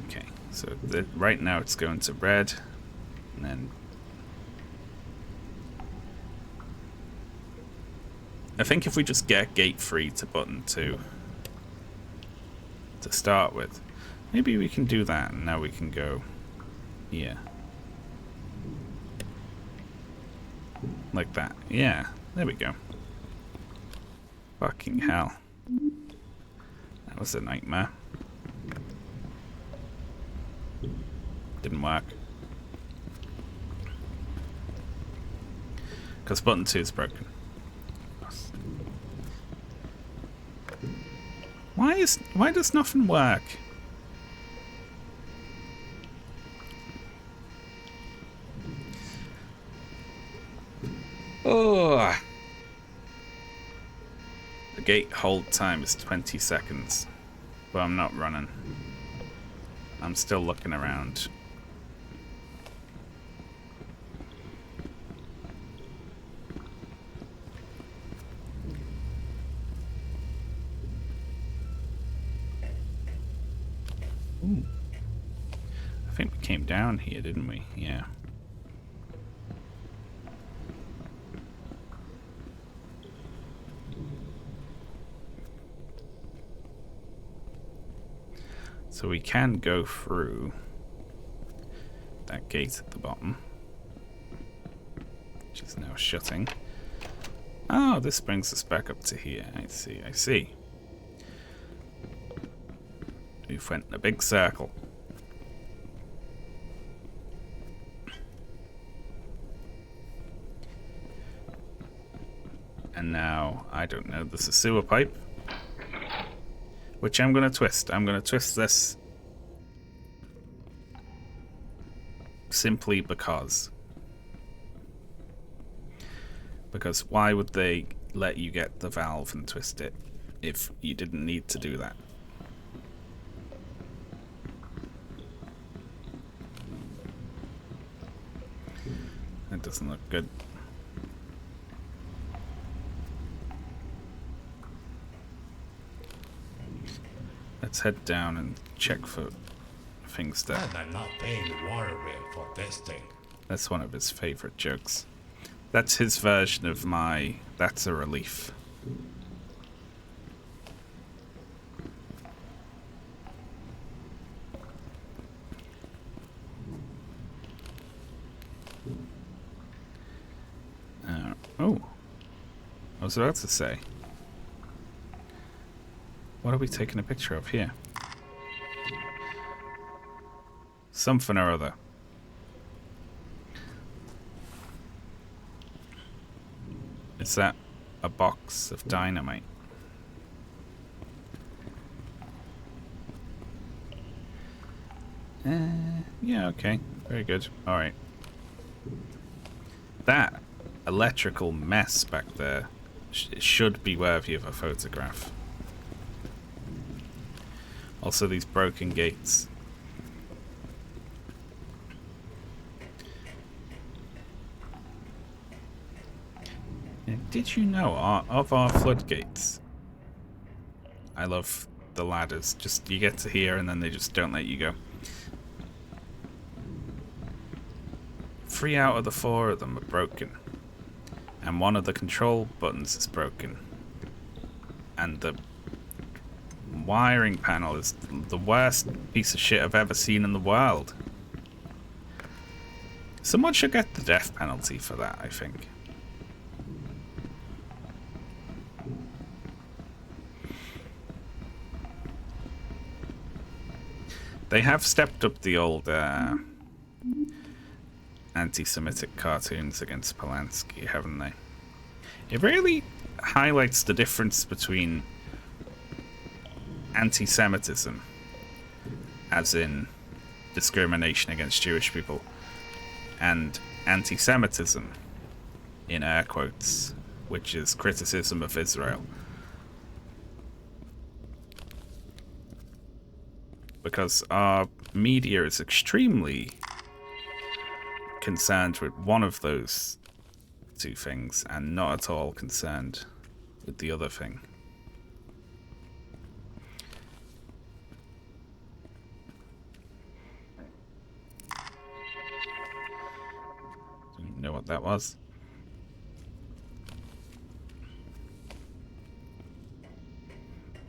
Okay, so right now it's going to red. And then I think if we just get gate 3 to button 2 to start with, maybe we can do that, and now we can go here. Like that. Yeah, there we go. Fucking hell. That was a nightmare. Didn't work. Because button 2 is broken. Why does nothing work? Oh. The gate hold time is 20 seconds. But I'm not running. I'm still looking around. Ooh. I think we came down here, didn't we? Yeah. So we can go through that gate at the bottom, which is now shutting. Oh, this brings us back up to here. I see, I see. We've went in a big circle. And now, I don't know, there's a sewer pipe, which I'm going to twist. I'm going to twist this simply because. Because why would they let you get the valve and twist it if you didn't need to do that? That doesn't look good. Let's head down and check for things that... And I'm not paying the water bill for this thing. That's one of his favorite jokes. That's his version of my "that's a relief." Oh. I was about to say. What are we taking a picture of here? Something or other. Is that a box of dynamite? Yeah, okay. Very good. Alright. That electrical mess back there should be worthy of a photograph. Also, these broken gates. Did you know of our floodgates? I love the ladders. Just you get to here and then they just don't let you go. 3 out of the 4 of them are broken. And one of the control buttons is broken. And the wiring panel is the worst piece of shit I've ever seen in the world. Someone should get the death penalty for that, I think. They have stepped up the old anti-Semitic cartoons against Polanski, haven't they? It really highlights the difference between anti-Semitism, as in discrimination against Jewish people, and anti-Semitism, in air quotes, which is criticism of Israel. Because our media is extremely concerned with one of those two things and not at all concerned with the other thing. what that was.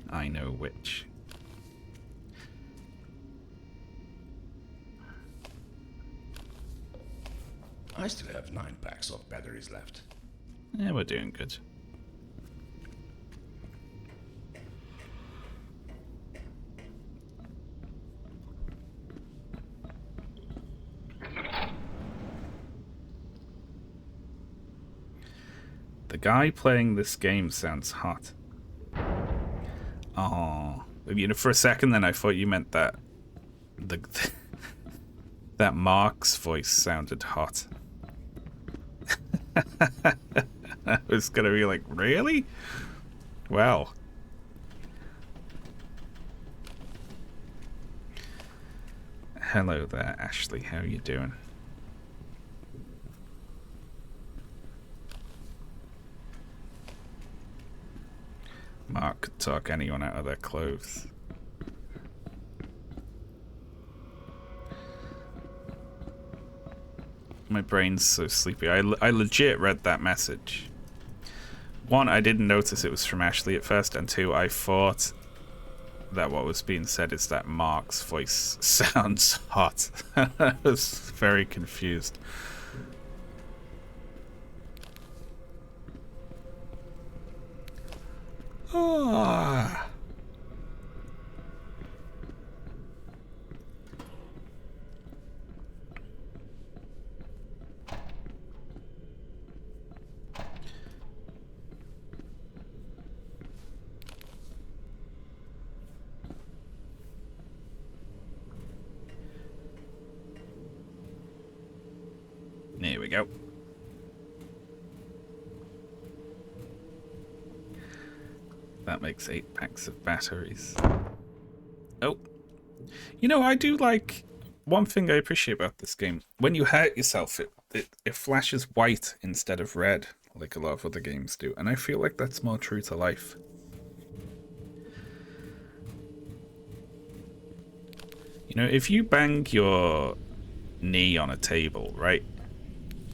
I know which. I still have 9 packs of batteries left. Yeah, we're doing good. The guy playing this game sounds hot. Oh, you know, for a second then I thought you meant that that Mark's voice sounded hot. I was gonna be like, really? Well. Hello there, Ashley. How are you doing? Mark could talk anyone out of their clothes. My brain's so sleepy. I legit read that message. One, I didn't notice it was from Ashley at first, and two, I thought that what was being said is that Mark's voice sounds hot. I was very confused. Ah. There we go. That makes 8 packs of batteries. Oh. You know, I do like... One thing I appreciate about this game. When you hurt yourself, it flashes white instead of red, like a lot of other games do. And I feel like that's more true to life. You know, if you bang your knee on a table, right?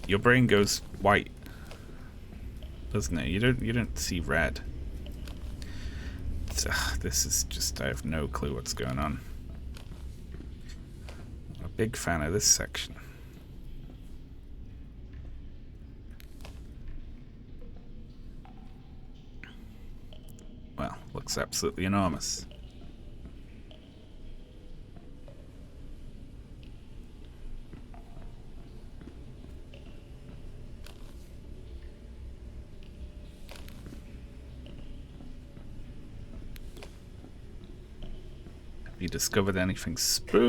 Your brain goes white, doesn't it? You don't see red. This is just, I have no clue what's going on. I'm a big fan of this section. Well, looks absolutely enormous. Have you discovered anything spooky?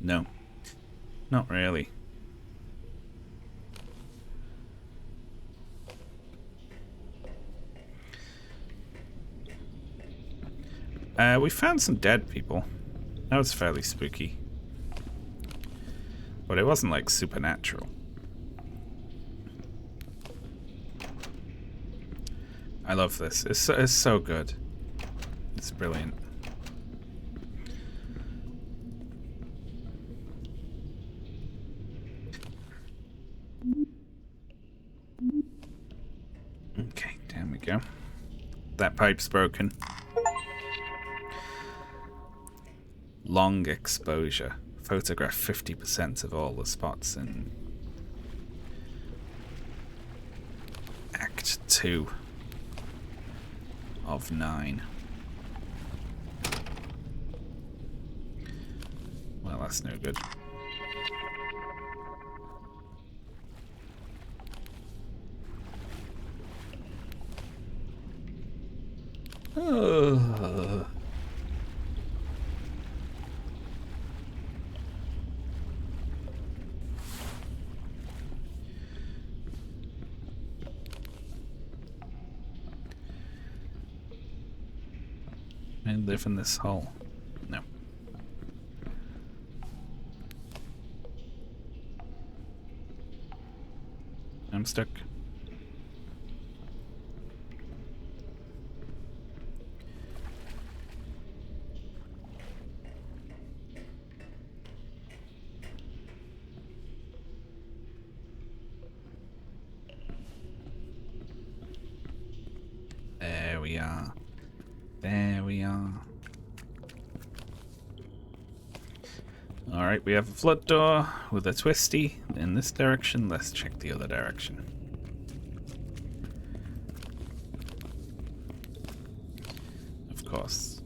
No. Not really. We found some dead people. That was fairly spooky. But it wasn't like supernatural. I love this. It's so good. It's brilliant. Okay, there we go. That pipe's broken. Long exposure. Photograph 50% of all the spots in Act 2 of 9. Well, that's no good. Oh. I live in this hole. No. I'm stuck. Alright, we have a flood door with a twisty in this direction. Let's check the other direction. Of course.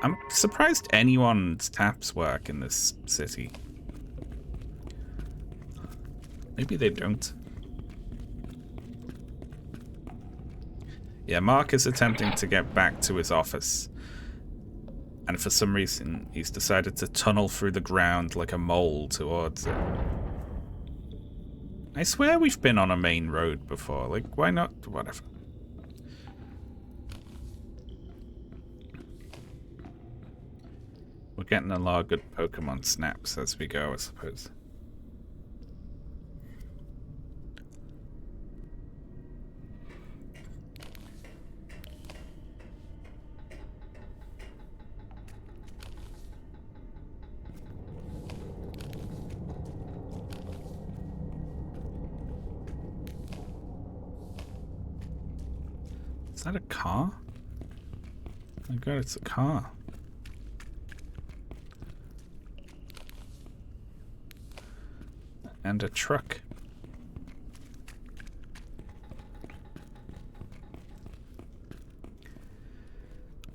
I'm surprised anyone's taps work in this city. Maybe they don't. Yeah, Mark is attempting to get back to his office. And for some reason, he's decided to tunnel through the ground like a mole towards it. I swear we've been on a main road before. Like, why not? Whatever. We're getting a lot of good Pokemon snaps as we go, I suppose. Is that a car? Oh my god, it's a car. And a truck.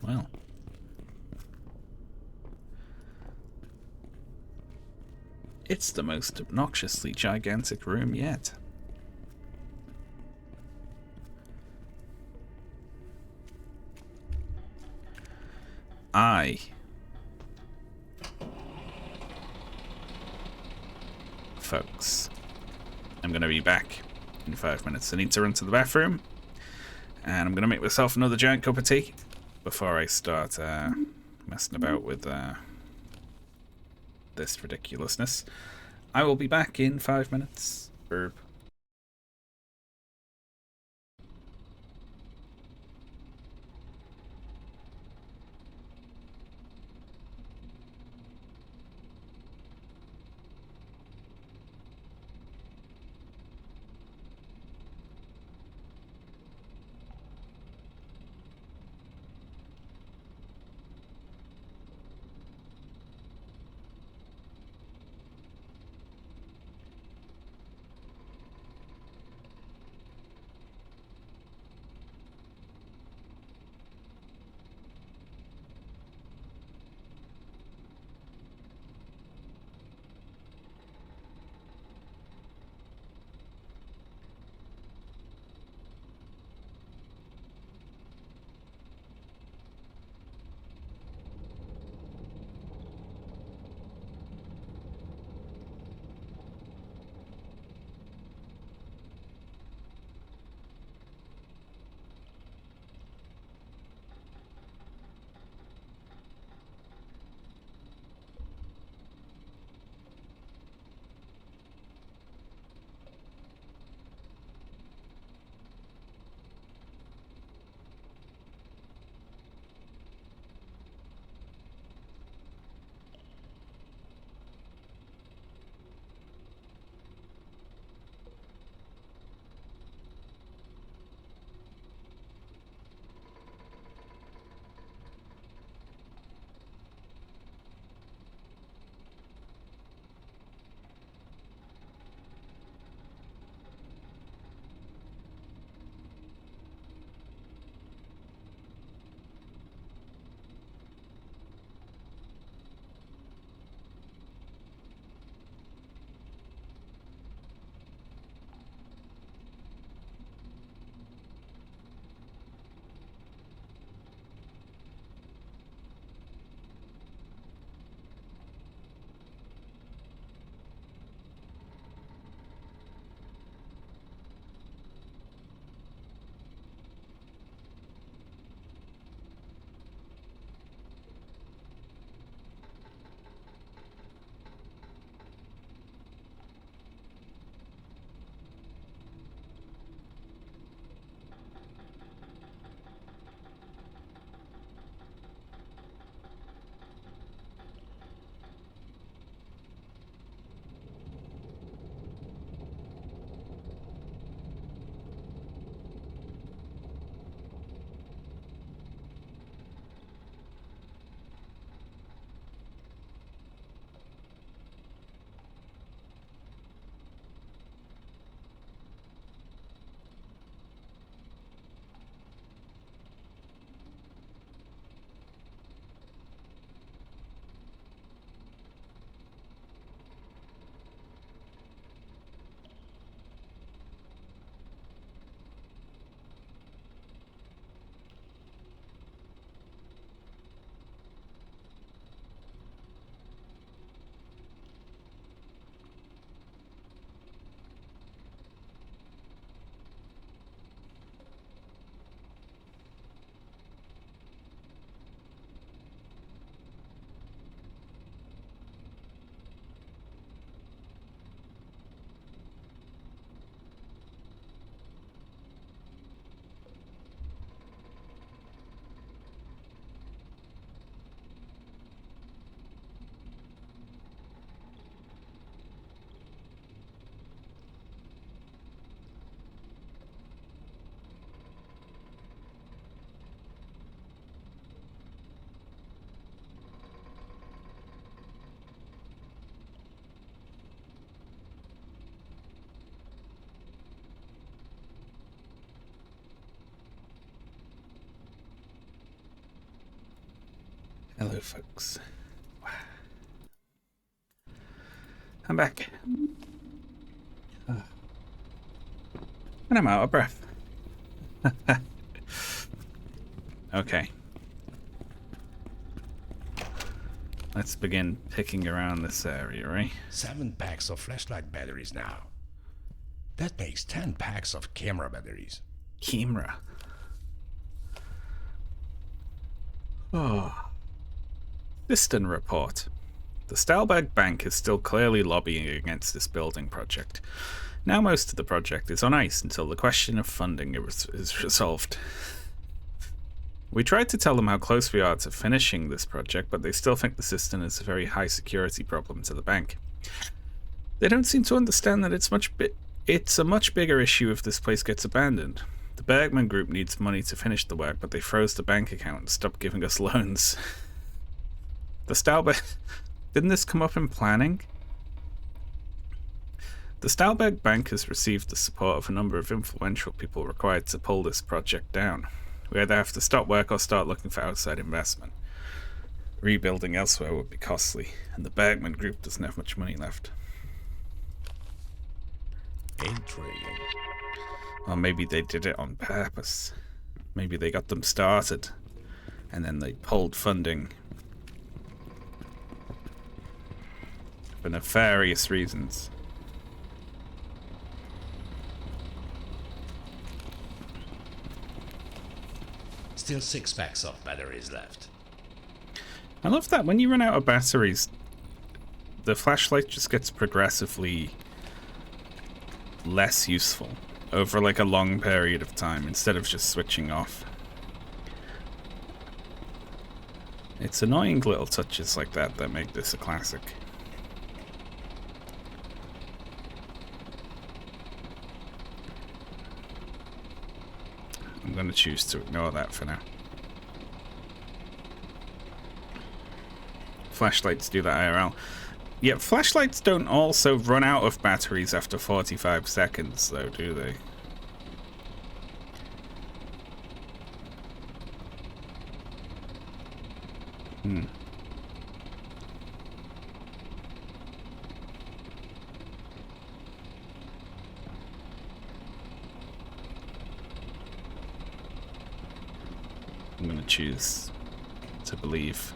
Well. It's the most obnoxiously gigantic room yet. Folks, I'm going to be back in 5 minutes. I need to run to the bathroom, and I'm going to make myself another giant cup of tea before I start messing about with this ridiculousness. I will be back in 5 minutes. Burp. Hello, folks. I'm back. And I'm out of breath. Okay. Let's begin picking around this area, right? 7 packs of flashlight batteries now. That makes 10 packs of camera batteries. Camera. Oh. Distant report. The Stalberg Bank is still clearly lobbying against this building project. Now most of the project is on ice until the question of funding is resolved. We tried to tell them how close we are to finishing this project, but they still think the system is a very high security problem to the bank. They don't seem to understand that it's a much bigger issue if this place gets abandoned. The Bergman Group needs money to finish the work, but they froze the bank account and stopped giving us loans. The Stalberg... Didn't this come up in planning? The Stalberg Bank has received the support of a number of influential people required to pull this project down. We either have to stop work or start looking for outside investment. Rebuilding elsewhere would be costly, and the Bergman Group doesn't have much money left. Intriguing. Or maybe they did it on purpose. Maybe they got them started, and then they pulled funding for nefarious reasons. Still 6 packs of batteries left. I love that when you run out of batteries, the flashlight just gets progressively less useful over like a long period of time instead of just switching off. It's annoying little touches like that that make this a classic. I'm going to choose to ignore that for now. Flashlights do that IRL. Yeah, flashlights don't also run out of batteries after 45 seconds, though, do they? I'm going to choose to believe.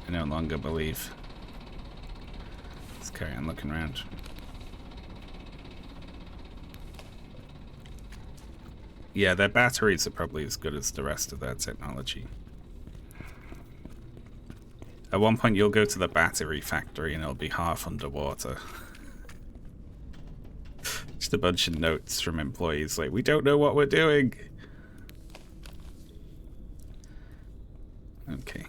I no longer believe. Let's carry on looking around. Yeah, their batteries are probably as good as the rest of their technology. At one point you'll go to the battery factory and it'll be half underwater. Just a bunch of notes from employees like, we don't know what we're doing. Okay.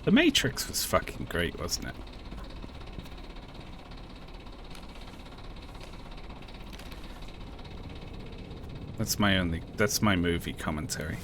The Matrix was fucking great, wasn't it? That's my movie commentary.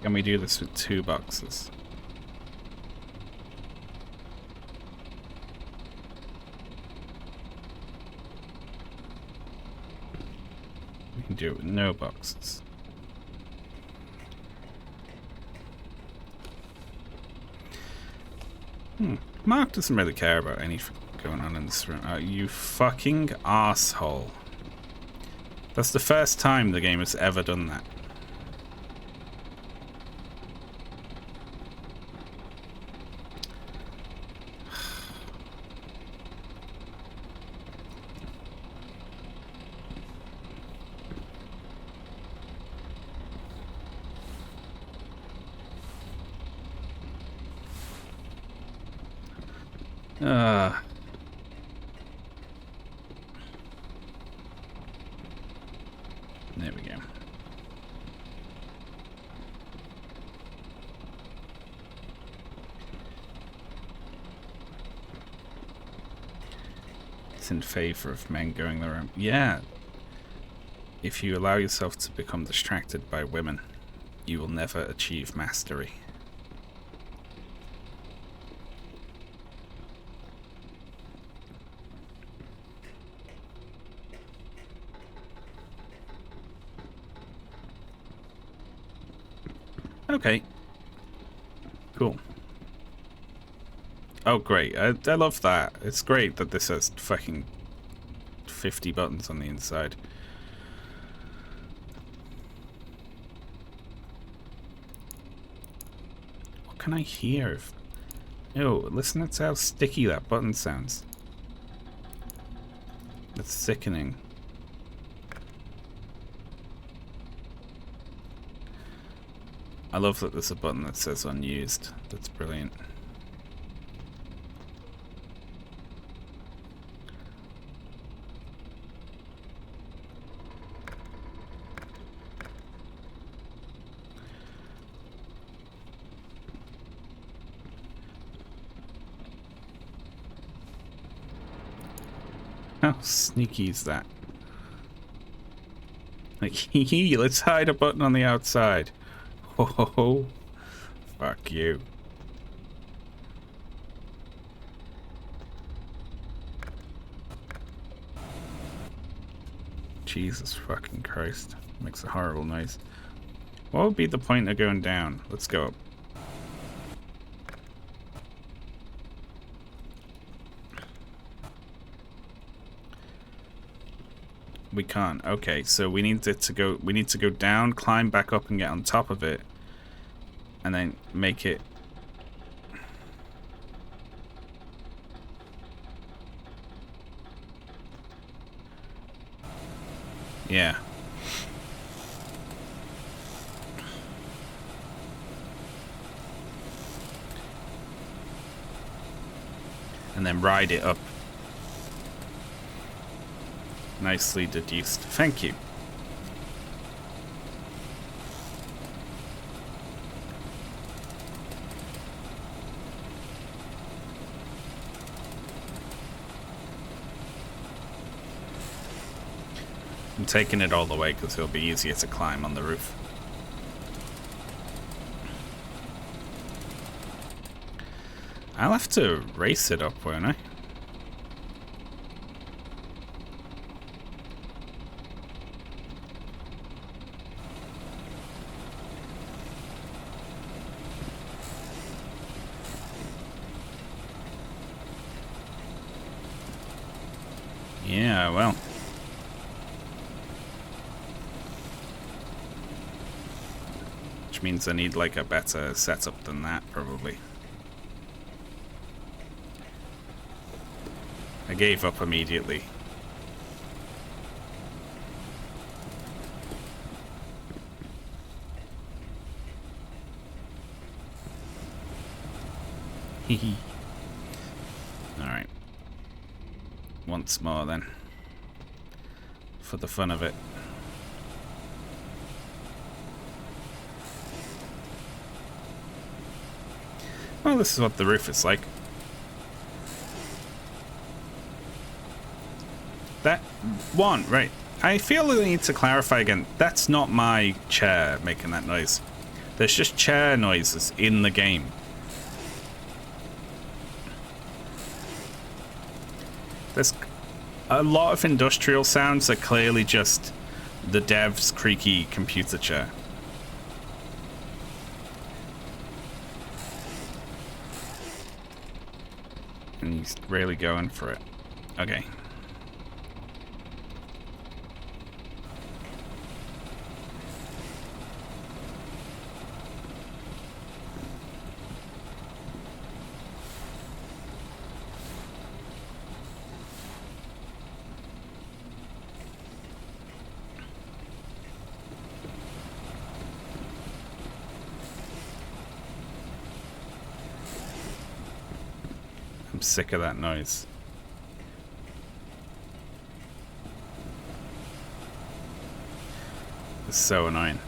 Can we do this with 2 boxes? We can do it with no boxes. Mark doesn't really care about any going on in this room. Oh, you fucking asshole. That's the first time the game has ever done that. There we go. It's in favor of men going their own. Yeah. If you allow yourself to become distracted by women, you will never achieve mastery. Okay. Cool. Oh, great. I love that. It's great that this has fucking 50 buttons on the inside. What can I hear? Oh, listen to how sticky that button sounds. That's sickening. I love that there's a button that says unused. That's brilliant. How sneaky is that? Like, hee, let's hide a button on the outside. Oh, fuck you. Jesus fucking Christ. Makes a horrible noise. What would be the point of going down? Let's go up. We can't. Okay, so we need it to go. We need to go down, climb back up, and get on top of it, and then make it. Yeah. And then ride it up. Nicely deduced. Thank you. I'm taking it all the way because it'll be easier to climb on the roof. I'll have to race it up, won't I? Yeah, well. Which means I need like a better setup than that, probably. I gave up immediately. Hehe. Alright. Once more then. For the fun of it. Well, this is what the roof is like. That one, right. I feel we need to clarify again. That's not my chair making that noise. There's just chair noises in the game. There's a lot of industrial sounds that are clearly just the dev's creaky computer chair. and he's really going for it. Okay. I'm sick of that noise. It's so annoying.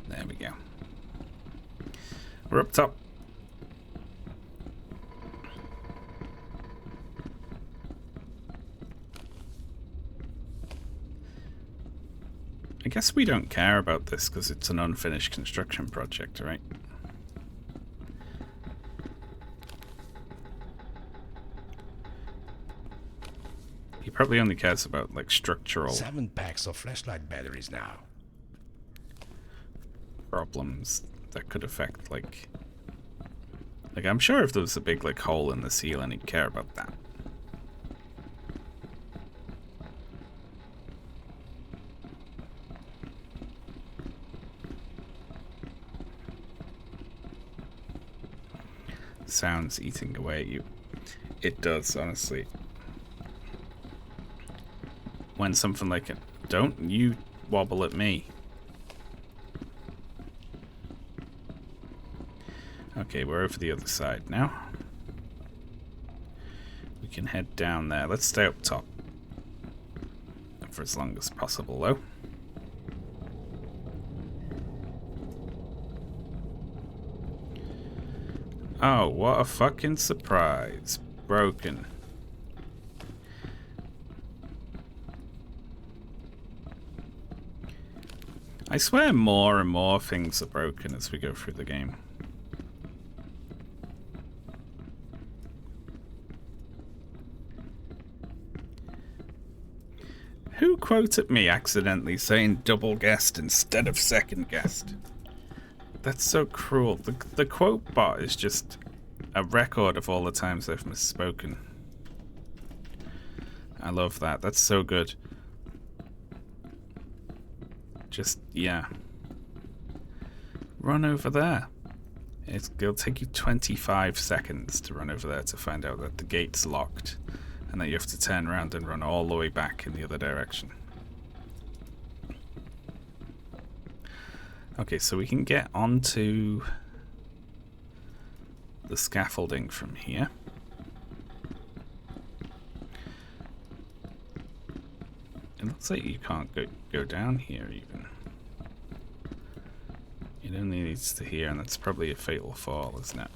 There we go. We're up top. I guess we don't care about this because it's an unfinished construction project, right? He probably only cares about, like, structural 7 packs of flashlight batteries now. problems that could affect, like... Like, I'm sure if there was a big, like, hole in the ceiling, he'd care about that. Sounds eating away at you. It does, honestly. When something like it, don't you wobble at me. Okay, we're over the other side now. We can head down there. Let's stay up top for as long as possible, though. Oh, what a fucking surprise. Broken. I swear more and more things are broken as we go through the game. Who quoted me accidentally saying double guessed instead of second guessed? That's so cruel. The quote bot is just a record of all the times I've misspoken. I love that. That's so good. Just, yeah. Run over there. It'll take you 25 seconds to run over there to find out that the gate's locked and that you have to turn around and run all the way back in the other direction. Okay, so we can get onto the scaffolding from here. It looks like you can't go down here even. It only leads to here, and that's probably a fatal fall, isn't it?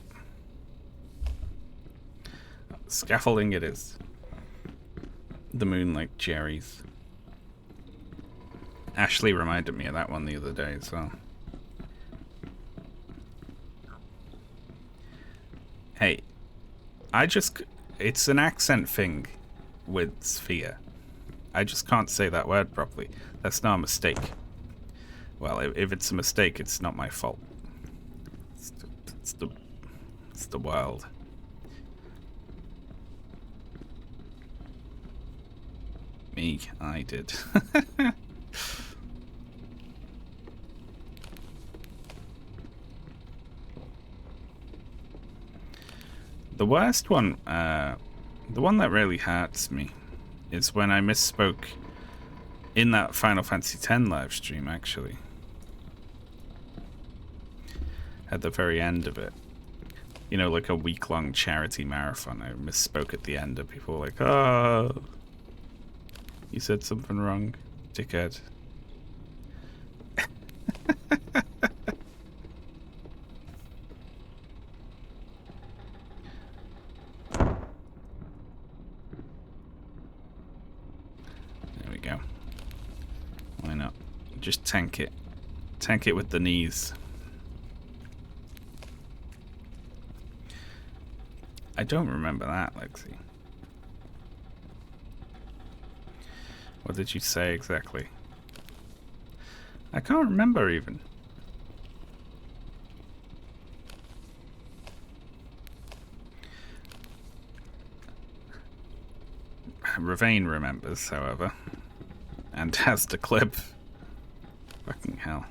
Scaffolding it is. The moonlight cherries. Ashley reminded me of that one the other day as well. Hey, it's an accent thing with sphere. I just can't say that word properly. That's not a mistake. Well, if it's a mistake, it's not my fault. It's the world. Me, I did. The worst one, the one that really hurts me, is when I misspoke in that Final Fantasy X live stream, actually. At the very end of it. You know, like a week-long charity marathon. I misspoke at the end, and people were like, oh, you said something wrong, dickhead. There we go. Why not? Just tank it. Tank it with the knees. I don't remember that, Lexi. What did you say exactly? I can't remember even. Ravane remembers, however. And has the clip. Fucking hell.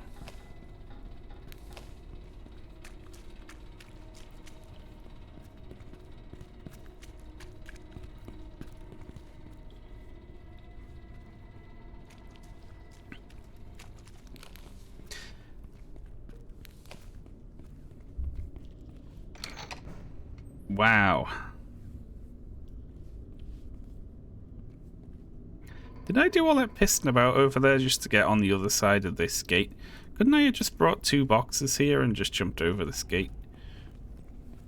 Wow. Did I do all that pissing about over there just to get on the other side of this gate? Couldn't I have just brought 2 boxes here and just jumped over this gate?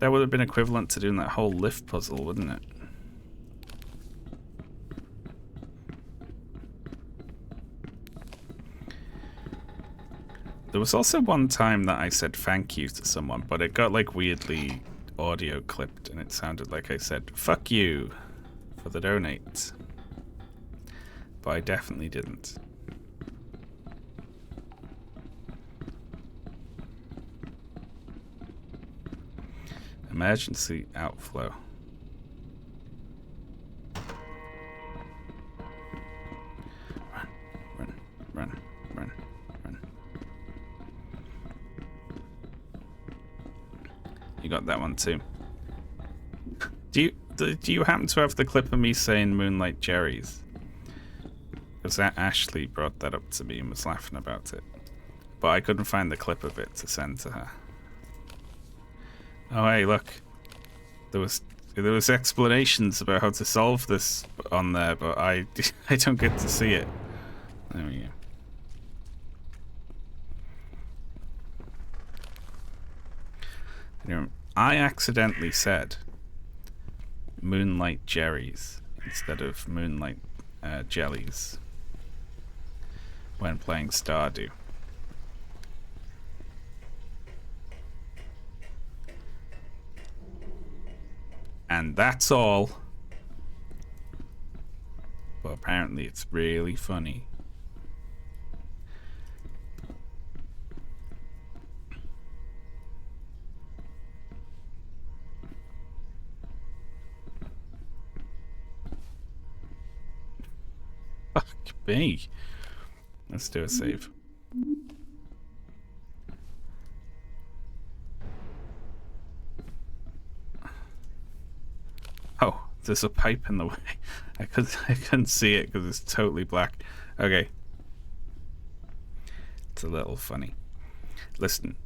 That would have been equivalent to doing that whole lift puzzle, wouldn't it? There was also one time that I said thank you to someone, but it got like weirdly audio clipped and it sounded like I said fuck you for the donate. But I definitely didn't. Emergency outflow. Run, run, run, run. You got that one too. Do you happen to have the clip of me saying Moonlight Cherries? Because Ashley brought that up to me and was laughing about it. But I couldn't find the clip of it to send to her. Oh hey, look. There was explanations about how to solve this on there, but I don't get to see it. There we go. You know, I accidentally said Moonlight Jerry's instead of Moonlight Jellies when playing Stardew. And that's all. But apparently it's really funny. Fuck me. Let's do a save. Oh, there's a pipe in the way. I couldn't see it because it's totally black. Okay. It's a little funny. Listen,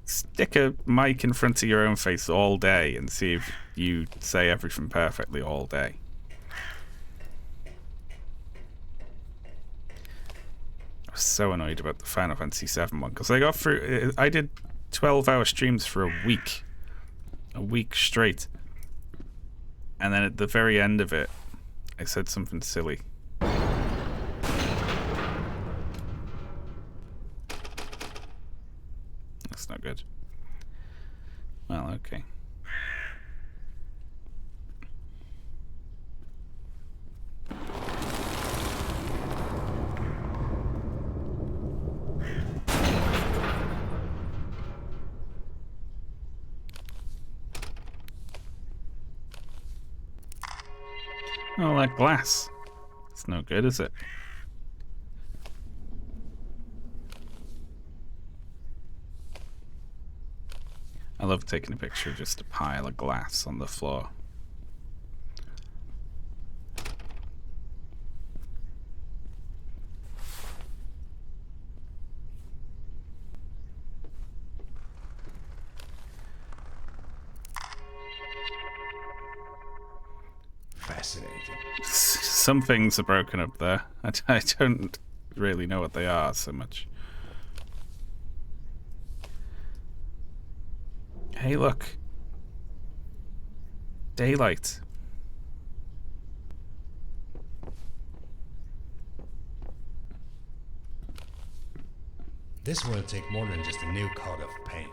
stick a mic in front of your own face all day and see if you say everything perfectly all day. I was so annoyed about the Final Fantasy VII one because I did 12-hour streams for a week straight, and then at the very end of it I said something silly. That's not good. Well, okay. Oh, that glass. It's no good, is it? I love taking a picture of just a pile of glass on the floor. Fascinating. Some things are broken up there. I don't really know what they are so much. Hey, look. Daylight. This will take more than just a new coat of paint.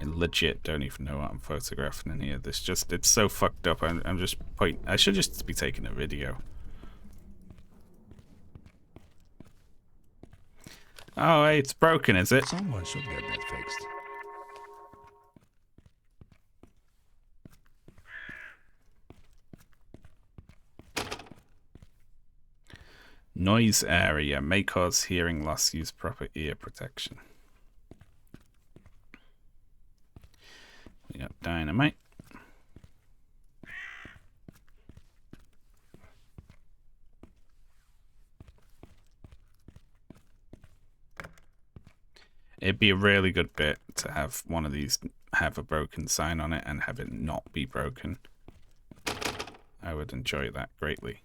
It legit don't even know what I'm photographing in here. It's so fucked up. I should just be taking a video. Oh, hey, it's broken, is it? Someone should get that fixed. Noise area may cause hearing loss. Use proper ear protection. We got dynamite. It'd be a really good bit to have one of these have a broken sign on it and have it not be broken. I would enjoy that greatly.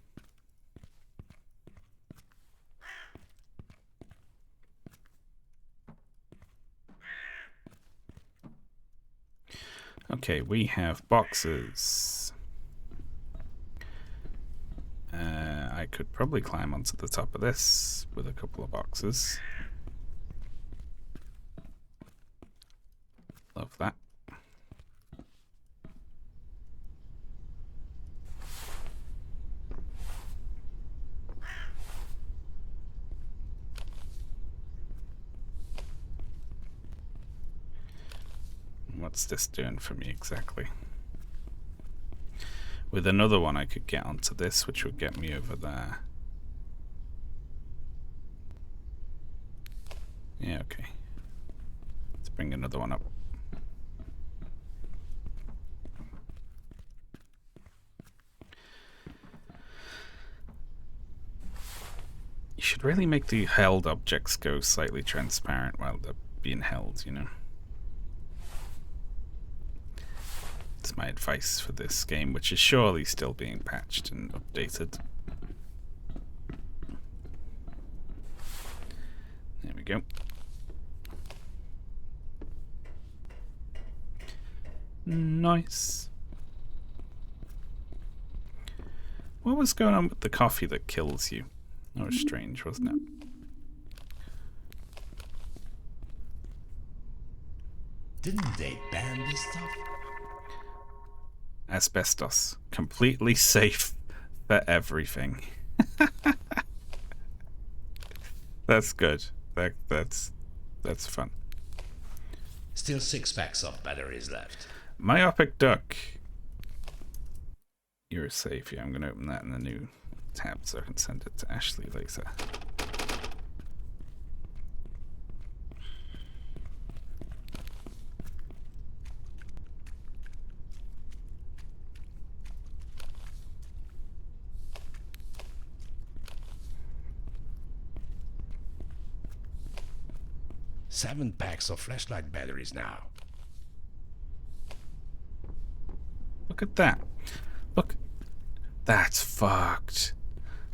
Okay, we have boxes. I could probably climb onto the top of this with a couple of boxes. Love that. What's this doing for me exactly? With another one I could get onto this, which would get me over there. Yeah, okay. Let's bring another one up. You should really make the held objects go slightly transparent while they're being held, you know? That's my advice for this game, which is surely still being patched and updated. There we go. Nice. What was going on with the coffee that kills you? That was strange, wasn't it? Didn't they ban this stuff? Asbestos. Completely safe for everything. That's good. That's fun. Still 6 packs of batteries left. Myopic Duck. You're safe. Yeah, I'm going to open that in a new tab so I can send it to Ashley later. Seven packs of flashlight batteries now. Look at that. Look. That's fucked.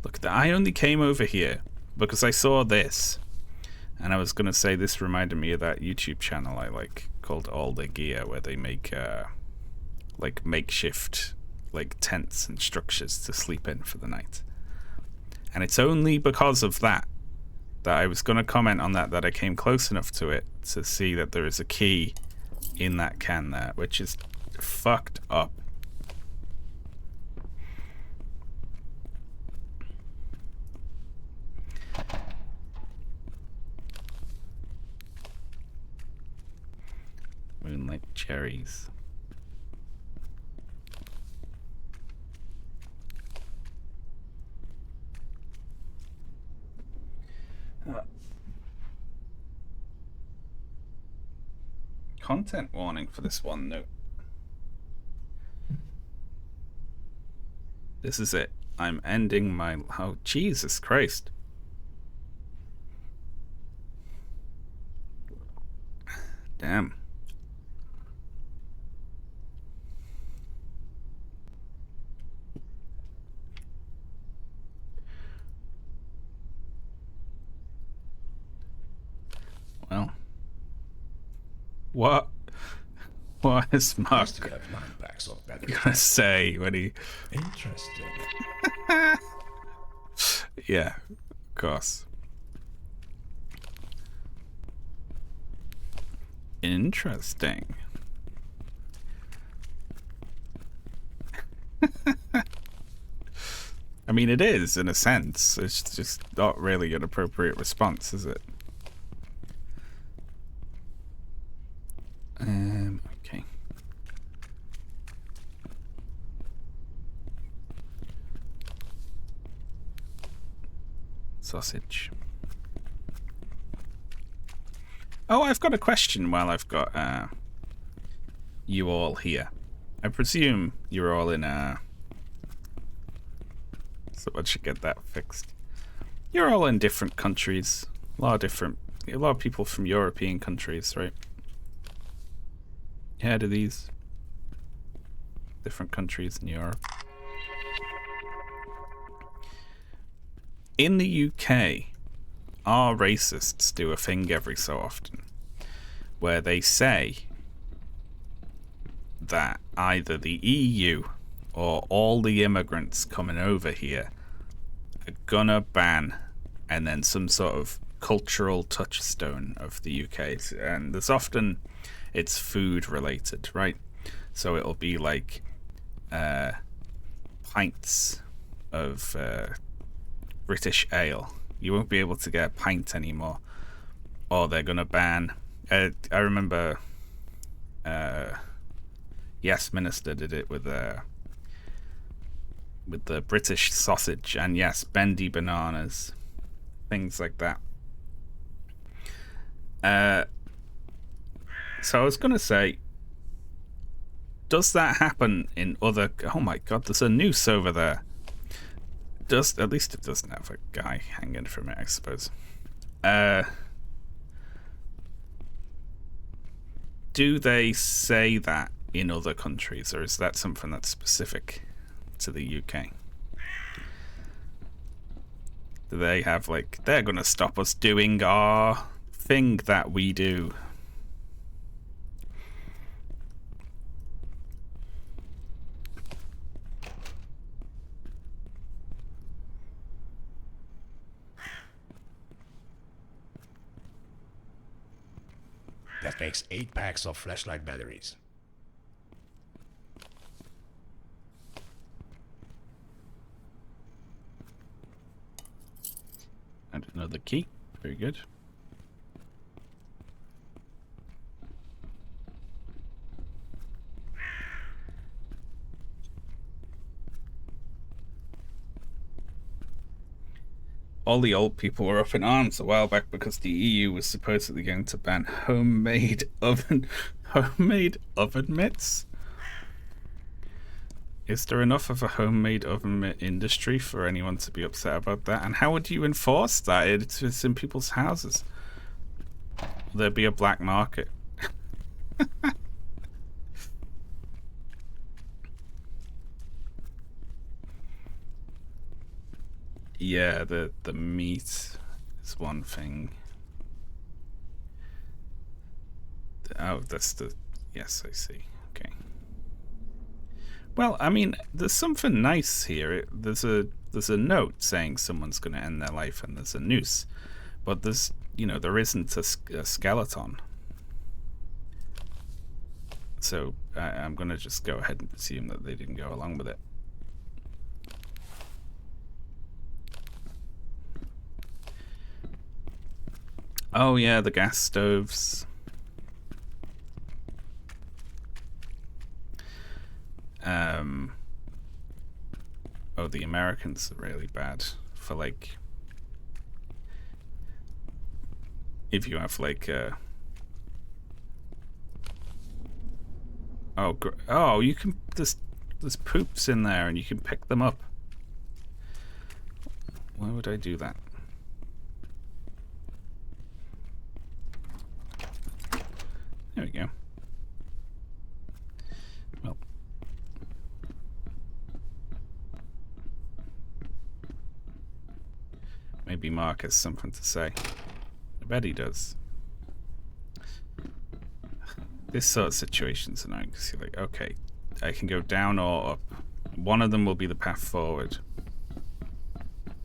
Look at that. I only came over here because I saw this. And I was going to say this reminded me of that YouTube channel I like called All the Gear, where they make like makeshift like tents and structures to sleep in for the night. And it's only because of that I was going to comment on that I came close enough to it to see that there is a key in that can there, which is fucked up. Moonlight cherries. Content warning for this one note. This is it. I'm ending my... Oh, Jesus Christ. Damn. Well. What is Mark Used to have 9 packs of batteries. gonna say when he... Interesting. Yeah, of course. Interesting. I mean, it is, in a sense. It's just not really an appropriate response, is it? Okay. Sausage. Oh, I've got a question while I've got you all here. I presume you're all in someone should get that fixed. You're all in different countries. A lot of people from European countries, right? You heard of these? Different countries in Europe. In the UK, our racists do a thing every so often where they say that either the EU or all the immigrants coming over here are gonna ban, and then some sort of cultural touchstone of the UK. And there's often it's food related, right? So it'll be like pints of British ale. You won't be able to get a pint anymore, or they're gonna ban. I remember, Yes Minister did it with the British sausage, and yes, bendy bananas, things like that. So I was gonna say, does that happen in other? Oh my God, there's a noose over there. At least it doesn't have a guy hanging from it, I suppose. Do they say that in other countries, or is that something that's specific to the UK? Do they have like, they're gonna stop us doing our thing that we do? That makes 8 packs of flashlight batteries. And another key. Very good. All the old people were up in arms a while back because the EU was supposedly going to ban homemade oven mitts. Is there enough of a homemade oven mitt industry for anyone to be upset about that? And how would you enforce that? It's in people's houses. Will there be a black market? Yeah, the meat is one thing. Oh, that's the... Yes, I see. Okay. Well, I mean, there's something nice here. There's a note saying someone's going to end their life, and there's a noose. But there's, there isn't a skeleton. So I'm going to just go ahead and assume that they didn't go along with it. Oh yeah, the gas stoves. Oh, the Americans are really bad for like, if you have like oh, you can, there's poops in there and you can pick them up. Why would I do that? There we go. Well, maybe Mark has something to say. I bet he does. This sort of situation's annoying because you're like, okay, I can go down or up. One of them will be the path forward.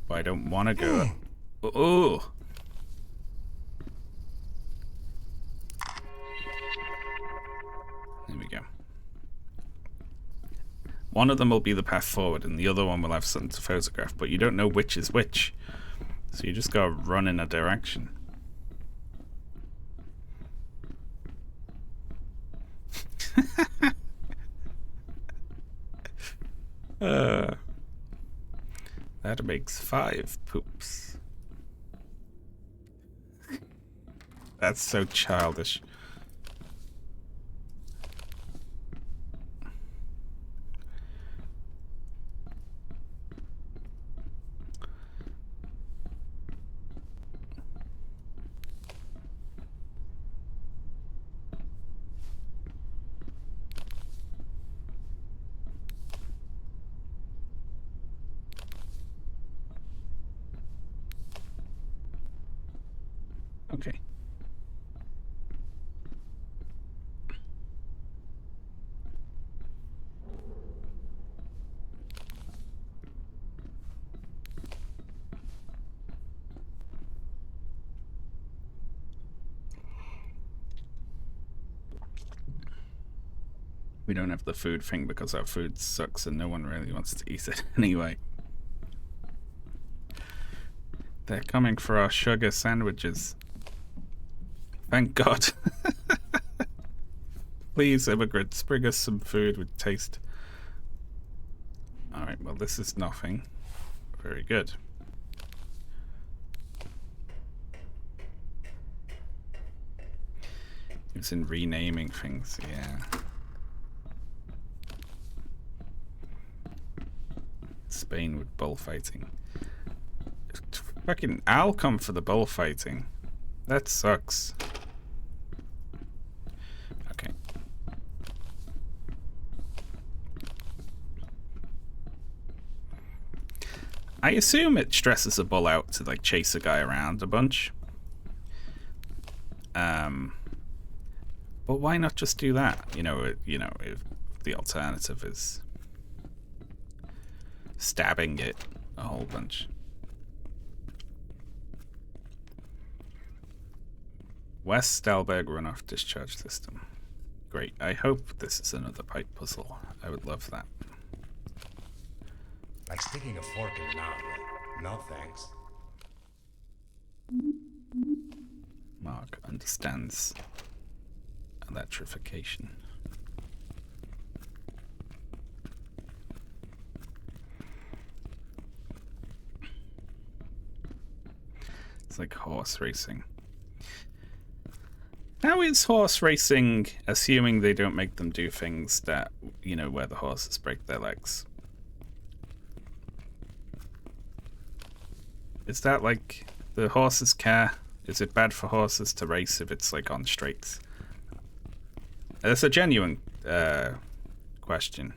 But I don't want to go up. Oh! One of them will be the path forward, and the other one will have something to photograph, but you don't know which is which. So you just gotta run in a direction. That makes 5 poops. That's so childish. Okay. We don't have the food thing because our food sucks and no one really wants to eat it anyway. They're coming for our sugar sandwiches. Thank God. Please, immigrants, bring us some food with taste. Alright, well, this is nothing. Very good. It's in renaming things, yeah. Spain with bullfighting. Fucking, I'll come for the bullfighting. That sucks. Okay. I assume it stresses a bull out to like chase a guy around a bunch. But why not just do that? You know, if the alternative is stabbing it a whole bunch. West Stalberg runoff discharge system. Great. I hope this is another pipe puzzle. I would love that. Like sticking a fork in an outlet. No thanks. Mark understands electrification. It's like horse racing. How is horse racing, assuming they don't make them do things that, you know, where the horses break their legs? Is that like the horses care? Is it bad for horses to race if it's like on straights? That's a genuine question.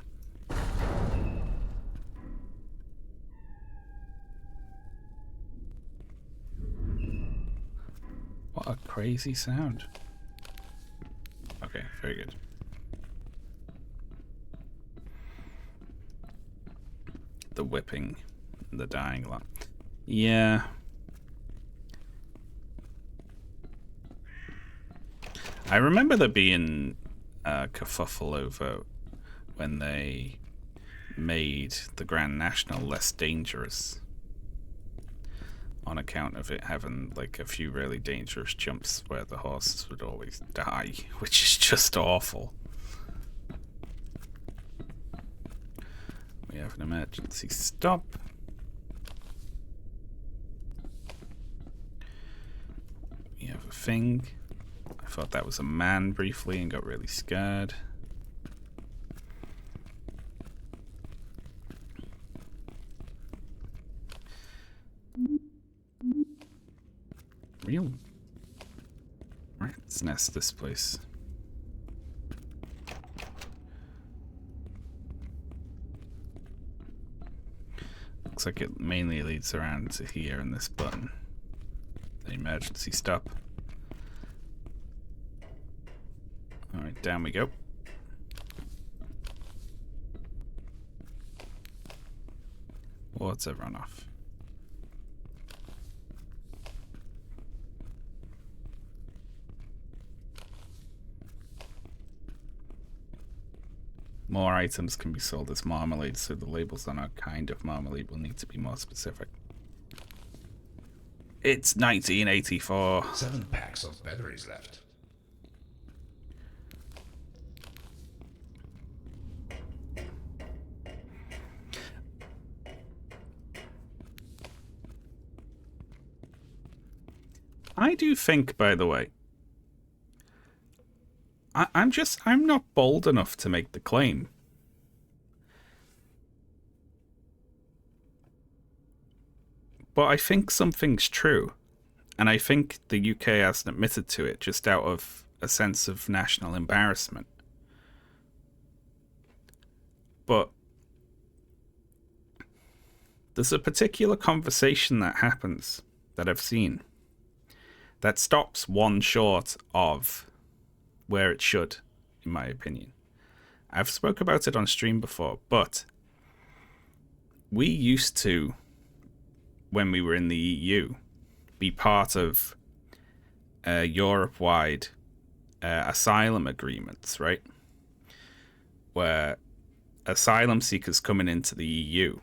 What a crazy sound. Okay, very good. The whipping, the dying lot. Yeah. I remember there being a kerfuffle over when they made the Grand National less dangerous on account of it having like a few really dangerous jumps where the horses would always die, which is just awful. We have an emergency stop. We have a thing. I thought that was a man briefly and got really scared. Real rat's nest, this place. Looks like it mainly leads around to here in this button. The emergency stop. Alright, down we go. Water runoff. More items can be sold as marmalade, so the labels on our kind of marmalade will need to be more specific. It's 1984. 7 packs of batteries left. I do think, by the way, I'm not bold enough to make the claim. But I think something's true. And I think the UK hasn't admitted to it just out of a sense of national embarrassment. But there's a particular conversation that happens that I've seen that stops one short of where it should, in my opinion. I've spoke about it on stream before, but we used to, when we were in the EU, be part of Europe-wide asylum agreements, right? Where asylum seekers coming into the EU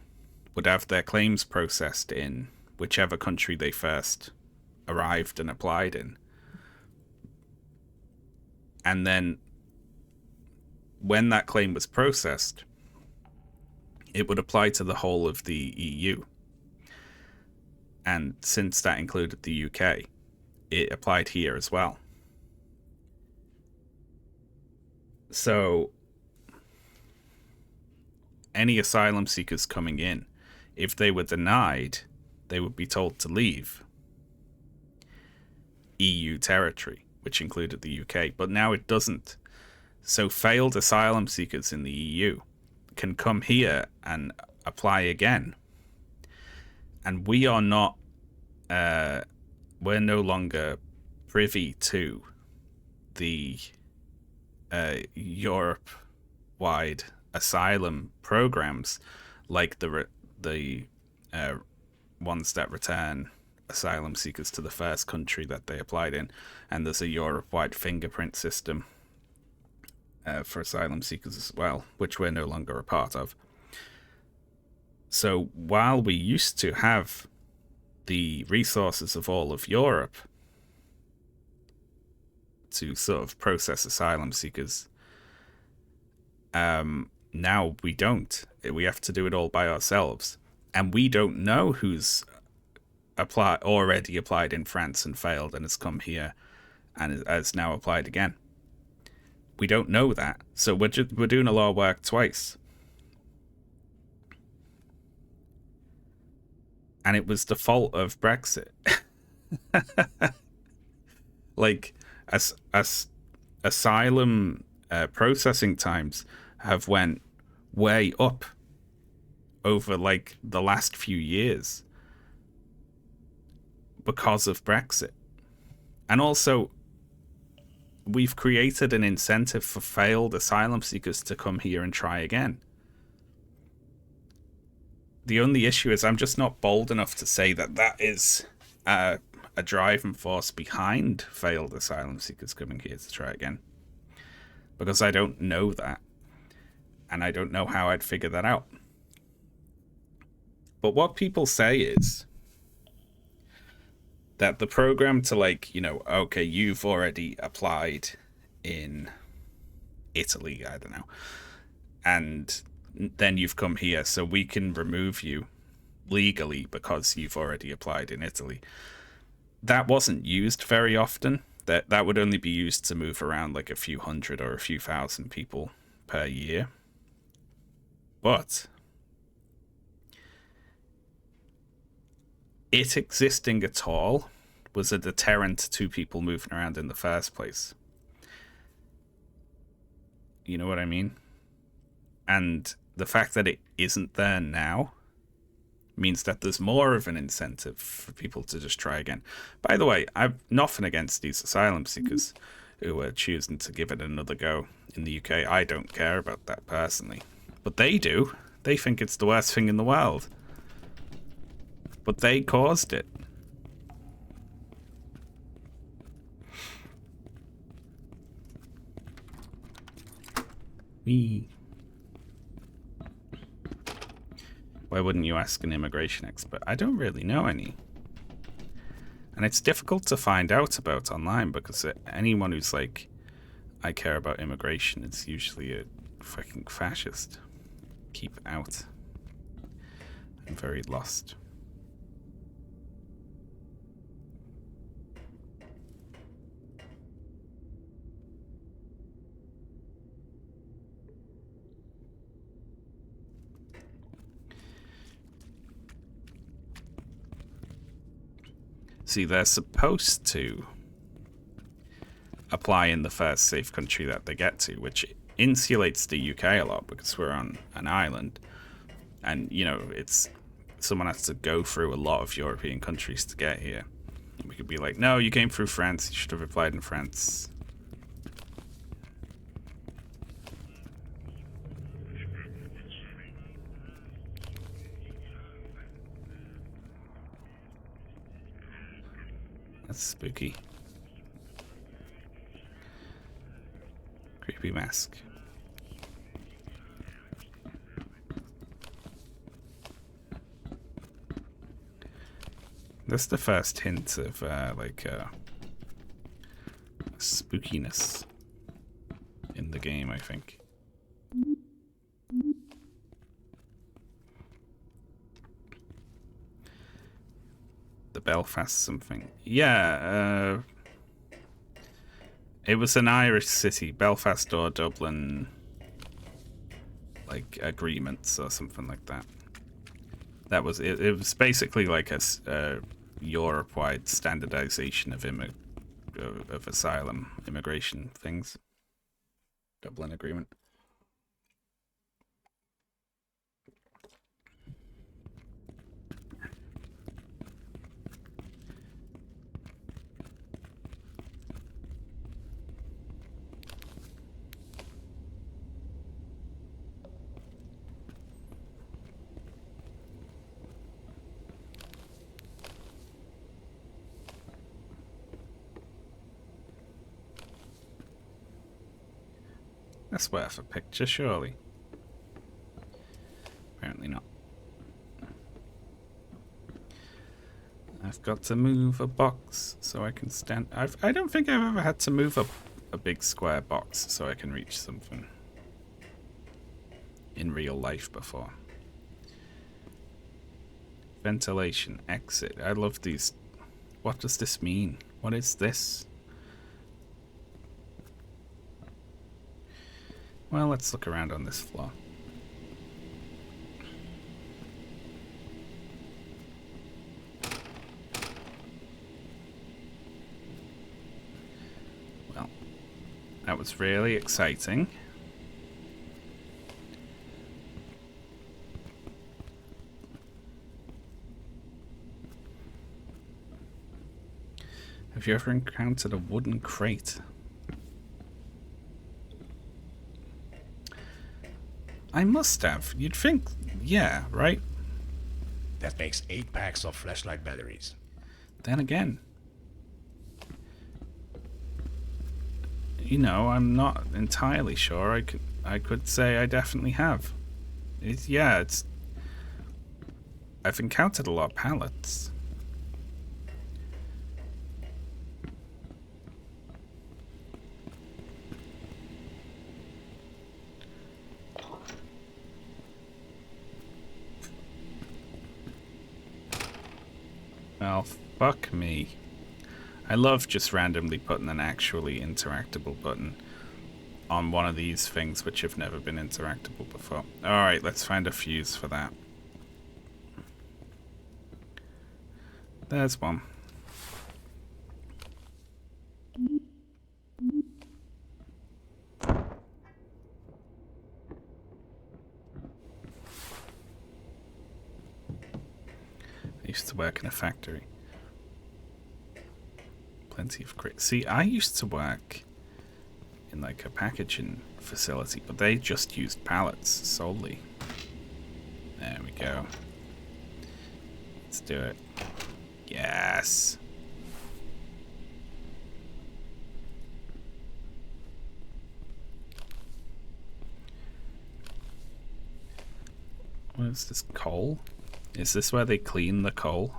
would have their claims processed in whichever country they first arrived and applied in. And then when that claim was processed, it would apply to the whole of the EU. And since that included the UK, it applied here as well. So any asylum seekers coming in, if they were denied, they would be told to leave EU territory, which included the UK. But now it doesn't. So failed asylum seekers in the EU can come here and apply again. And we are not, we're no longer privy to the Europe-wide asylum programs like the ones that return asylum seekers to the first country that they applied in. And there's a Europe-wide fingerprint system for asylum seekers as well, which we're no longer a part of. So while we used to have the resources of all of Europe to sort of process asylum seekers, now we don't. We have to do it all by ourselves. And we don't know who's already applied in France and failed and has come here and has now applied again. We don't know that. So we're doing a lot of work twice. And it was the fault of Brexit. Like, asylum processing times have went way up over, like, the last few years because of Brexit. And also, we've created an incentive for failed asylum seekers to come here and try again. The only issue is I'm just not bold enough to say that that is a driving force behind failed asylum seekers coming here to try again. Because I don't know that. And I don't know how I'd figure that out. But what people say is that the program to, like, you know, okay, you've already applied in Italy, I don't know, and then you've come here, so we can remove you legally because you've already applied in Italy. That wasn't used very often. That would only be used to move around like a few hundred or a few thousand people per year. But it existing at all was a deterrent to people moving around in the first place. You know what I mean? And the fact that it isn't there now means that there's more of an incentive for people to just try again. By the way, I've nothing against these asylum seekers who are choosing to give it another go in the UK. I don't care about that personally. But they do. They think it's the worst thing in the world. But they caused it. Me. Why wouldn't you ask an immigration expert? I don't really know any. And it's difficult to find out about online because anyone who's like, I care about immigration is usually a fucking fascist. Keep out. I'm very lost. See, they're supposed to apply in the first safe country that they get to, which insulates the UK a lot because we're on an island. And, you know, someone has to go through a lot of European countries to get here. We could be like, no, you came through France, you should have applied in France. That's spooky. Creepy mask. That's the first hint of spookiness in the game, I think. The Belfast something. Yeah, it was an Irish city, Belfast or Dublin, like agreements or something like that. That was it. It was basically like a Europe-wide standardization of asylum immigration things. Dublin Agreement. That's worth a picture, surely. Apparently not. I've got to move a box so I can stand. I don't think I've ever had to move a big square box so I can reach something in real life before. Ventilation, exit. I love these. What does this mean? What is this? Well, let's look around on this floor. Well, that was really exciting. Have you ever encountered a wooden crate? I must have. You'd think, yeah, right? That makes 8 packs of flashlight batteries. Then again, you know, I'm not entirely sure. I could say I definitely have. I've encountered a lot of pallets. Well, fuck me. I love just randomly putting an actually interactable button on one of these things which have never been interactable before. Alright, let's find a fuse for that. There's one. I used to work in a factory. Plenty of crates. See, I used to work in like a packaging facility, but they just used pallets solely. There we go. Let's do it. Yes. What is this? Coal? Is this where they clean the coal?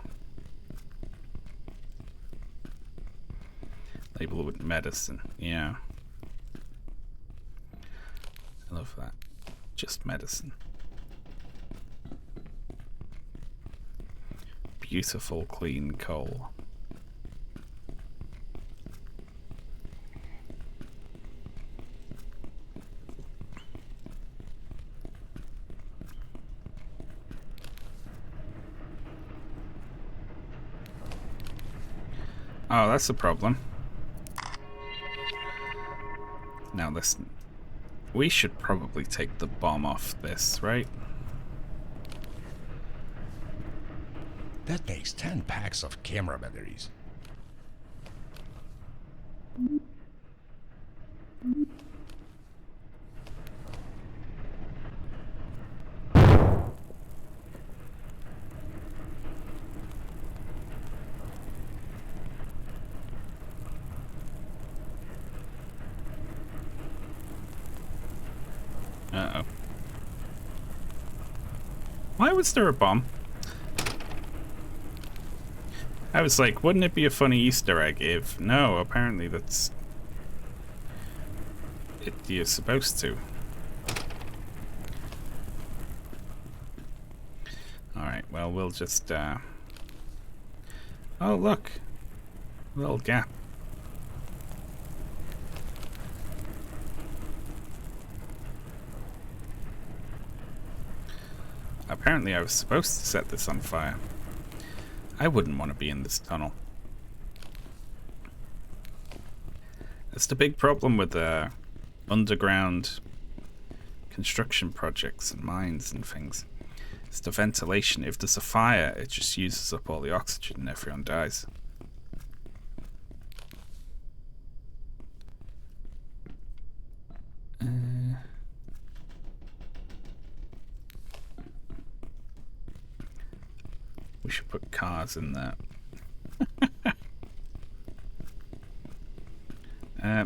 Label it with medicine. Yeah. I love that. Just medicine. Beautiful, clean coal. Oh, that's a problem. Now listen. We should probably take the bomb off this, right? That makes 10 packs of camera batteries. Uh-oh. Why was there a bomb? I was like, wouldn't it be a funny Easter egg if... No, apparently that's... You're supposed to. Alright, well, we'll just, Oh, look. A little gap. Apparently I was supposed to set this on fire. I wouldn't want to be in this tunnel. That's the big problem with underground construction projects and mines and things. It's the ventilation. If there's a fire, it just uses up all the oxygen and everyone dies. We should put cars in there.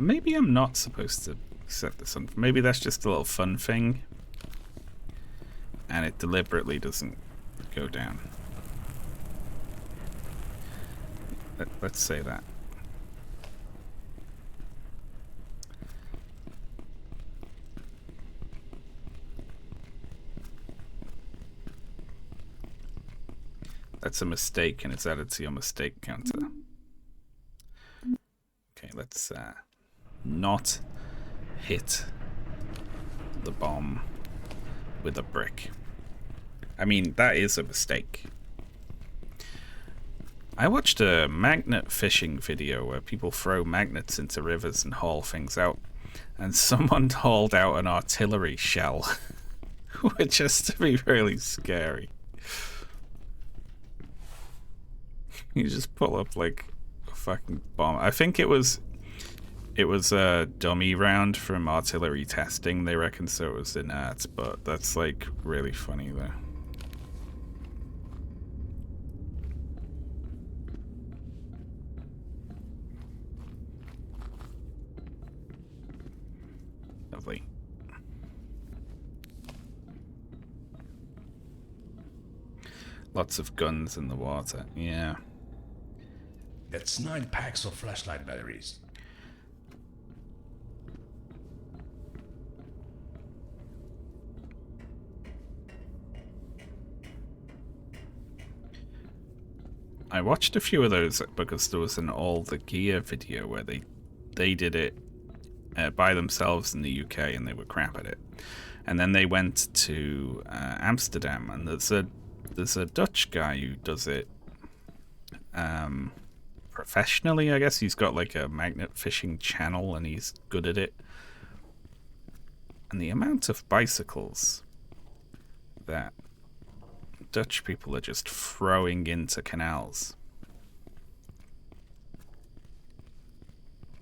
Maybe I'm not supposed to set this on. Maybe that's just a little fun thing. And it deliberately doesn't go down. Let's say that. That's a mistake, and it's added to your mistake counter. Okay, let's not hit the bomb with a brick. I mean, that is a mistake. I watched a magnet fishing video where people throw magnets into rivers and haul things out, and someone hauled out an artillery shell, which has to be really scary. You just pull up like a fucking bomb. I think it was a dummy round from artillery testing, they reckon, so it was inert, but that's like really funny though. Lovely. Lots of guns in the water, yeah. That's 9 packs of flashlight batteries. I watched a few of those because there was an all the gear video where they did it by themselves in the UK and they were crap at it. And then they went to Amsterdam, and there's a Dutch guy who does it professionally, I guess. He's got like a magnet fishing channel and he's good at it. And the amount of bicycles that Dutch people are just throwing into canals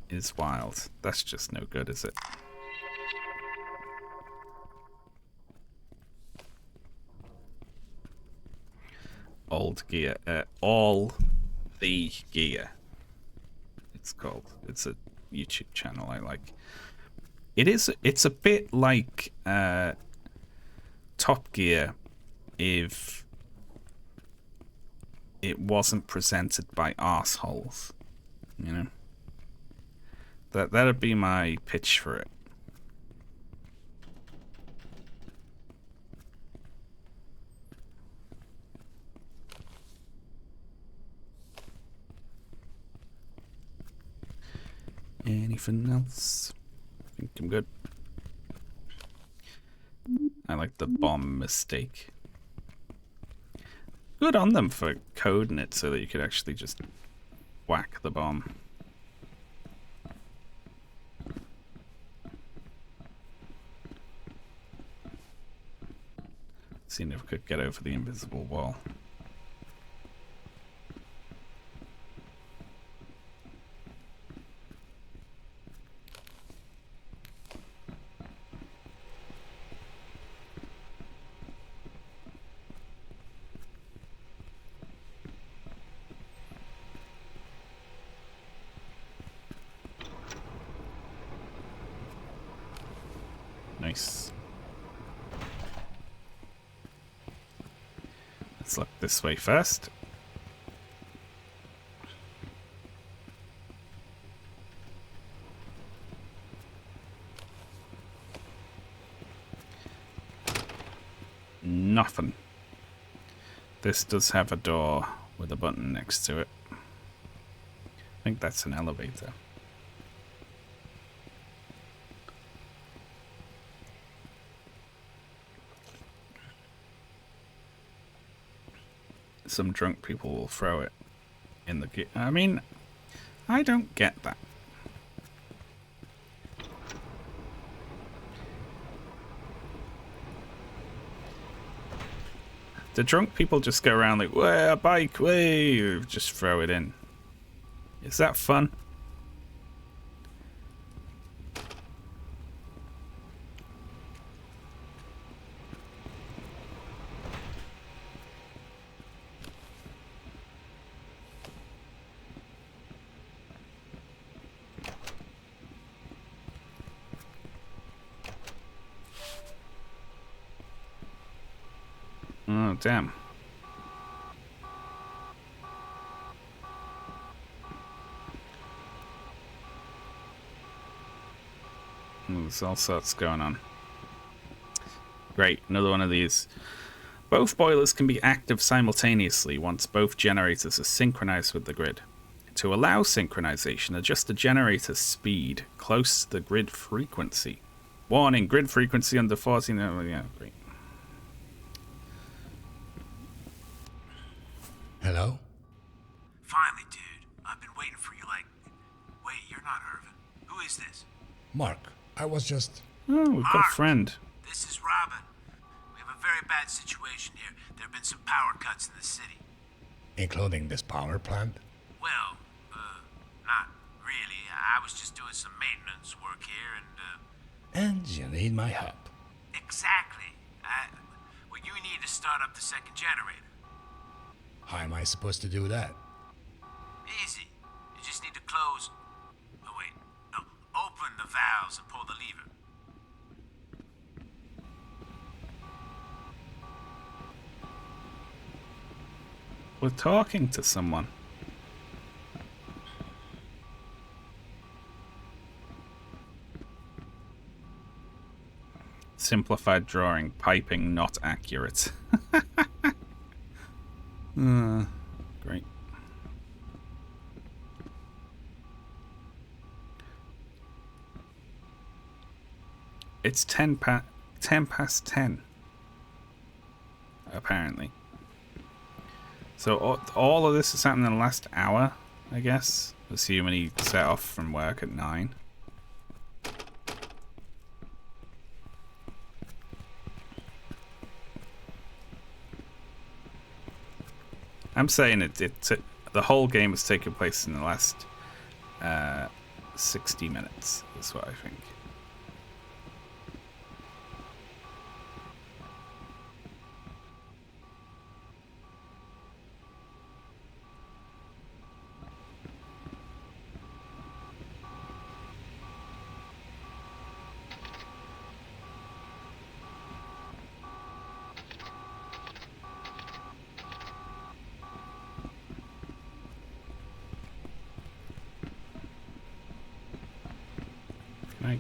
is wild. That's just no good, is it? Old gear. All the gear. It's called. It's a YouTube channel I like. It's a bit like Top Gear if it wasn't presented by arseholes, you know? That'd be my pitch for it. Anything else? I think I'm good. I like the bomb mistake. Good on them for coding it so that you could actually just whack the bomb. Seeing if we could get over the invisible wall. Nice. Let's look this way first. Nothing. This does have a door with a button next to it. I think that's an elevator. Some drunk people will throw it in the I mean, I don't get that. The drunk people just go around like, way a bike, way, just throw it in. Is that fun? Oh, damn. There's all sorts going on. Great, another one of these. Both boilers can be active simultaneously once both generators are synchronized with the grid. To allow synchronization, adjust the generator's speed close to the grid frequency. Warning, grid frequency under 14. Oh, yeah, great. Hello? Finally, dude. I've been waiting for you like... Wait, you're not Irvin. Who is this? Mark, I was just... Oh, we've got a Mark. friend. This is Robin. We have a very bad situation here. There have been some power cuts in the city. including this power plant? Well, not really. I was just doing some maintenance work here And you need my help. Exactly. Well, you need to start up the second generator. How am I supposed to do that? Easy. You just need to close... Oh, wait. No. Open the valves and pull the lever. We're talking to someone. Simplified drawing, piping not accurate. Great. It's 10 past 10. Apparently. So all of this has happened in the last hour, I guess. Assuming he set off from work at 9. I'm saying the whole game has taken place in the last 60 minutes, is what I think.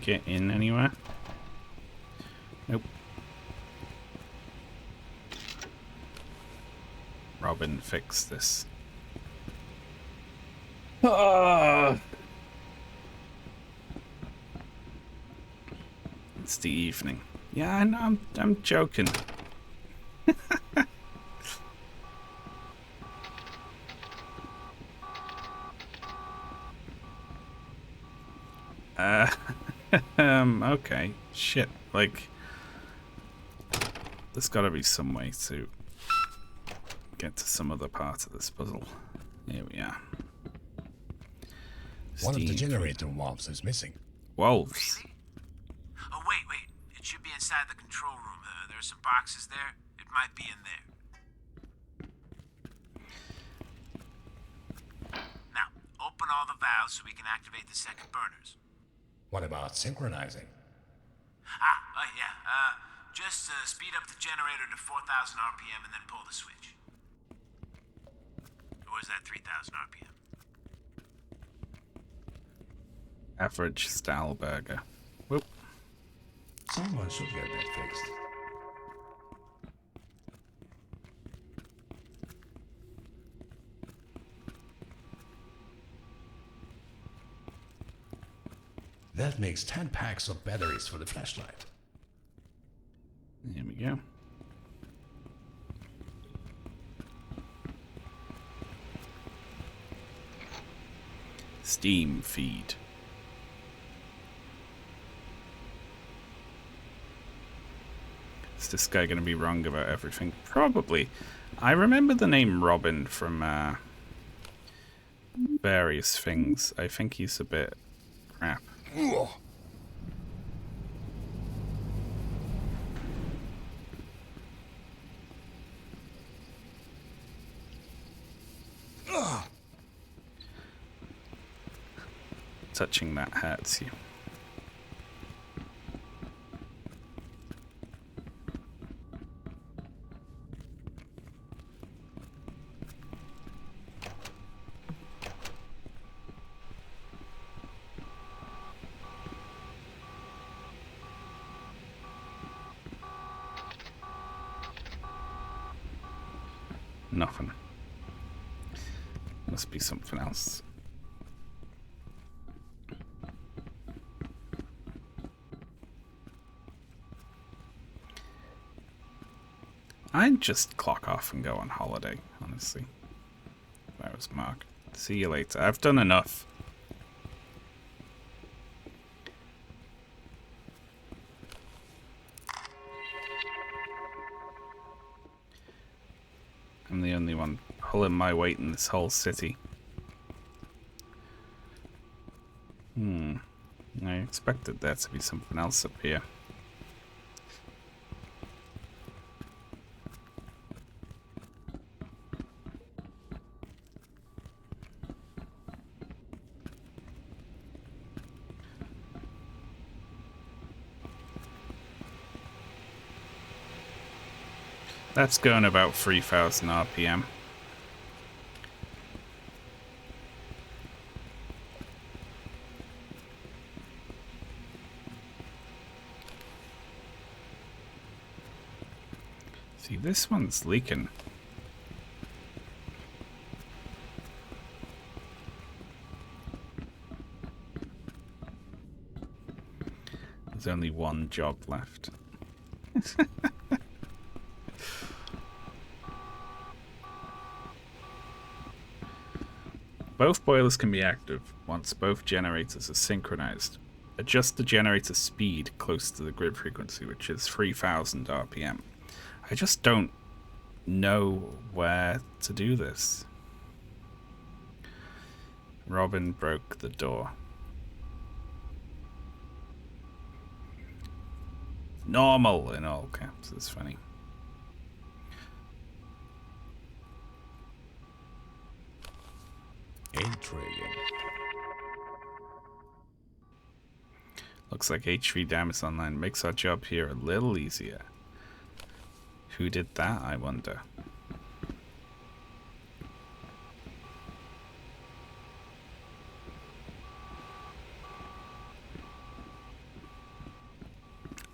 get in anywhere? Nope. Robin, fix this. It's the evening. Yeah, I know, I'm joking. Okay. Shit. Like, there's gotta be some way to get to some other part of this puzzle. Here we are. One of the Steam. generator valves is missing. Wolves. Really? Oh, wait. It should be inside the control room. There are some boxes there. It might be in there. Now, open all the valves so we can activate the second burners. What about synchronizing? Yeah. Just speed up the generator to 4,000 RPM and then pull the switch. Or is that 3,000 RPM? Average style burger. Whoop. Someone should get that fixed. That makes 10 packs of batteries for the flashlight. Here we go. Steam feed. Is this guy going to be wrong about everything? Probably. I remember the name Robin from various things. I think he's a bit crap. Touching that hurts you. Nothing. Must be something else. I'd just clock off and go on holiday, honestly. If I was Mark. See you later. I've done enough. I'm the only one pulling my weight in this whole city. I expected there to be something else up here. That's going about 3,000 RPM. See, this one's leaking. There's only one job left. Both boilers can be active once both generators are synchronized. Adjust the generator speed close to the grid frequency, which is 3,000 RPM. I just don't know where to do this. Robin broke the door. Normal in all caps is funny. Intriguing. Looks like HV Damus Online makes our job here a little easier. Who did that, I wonder?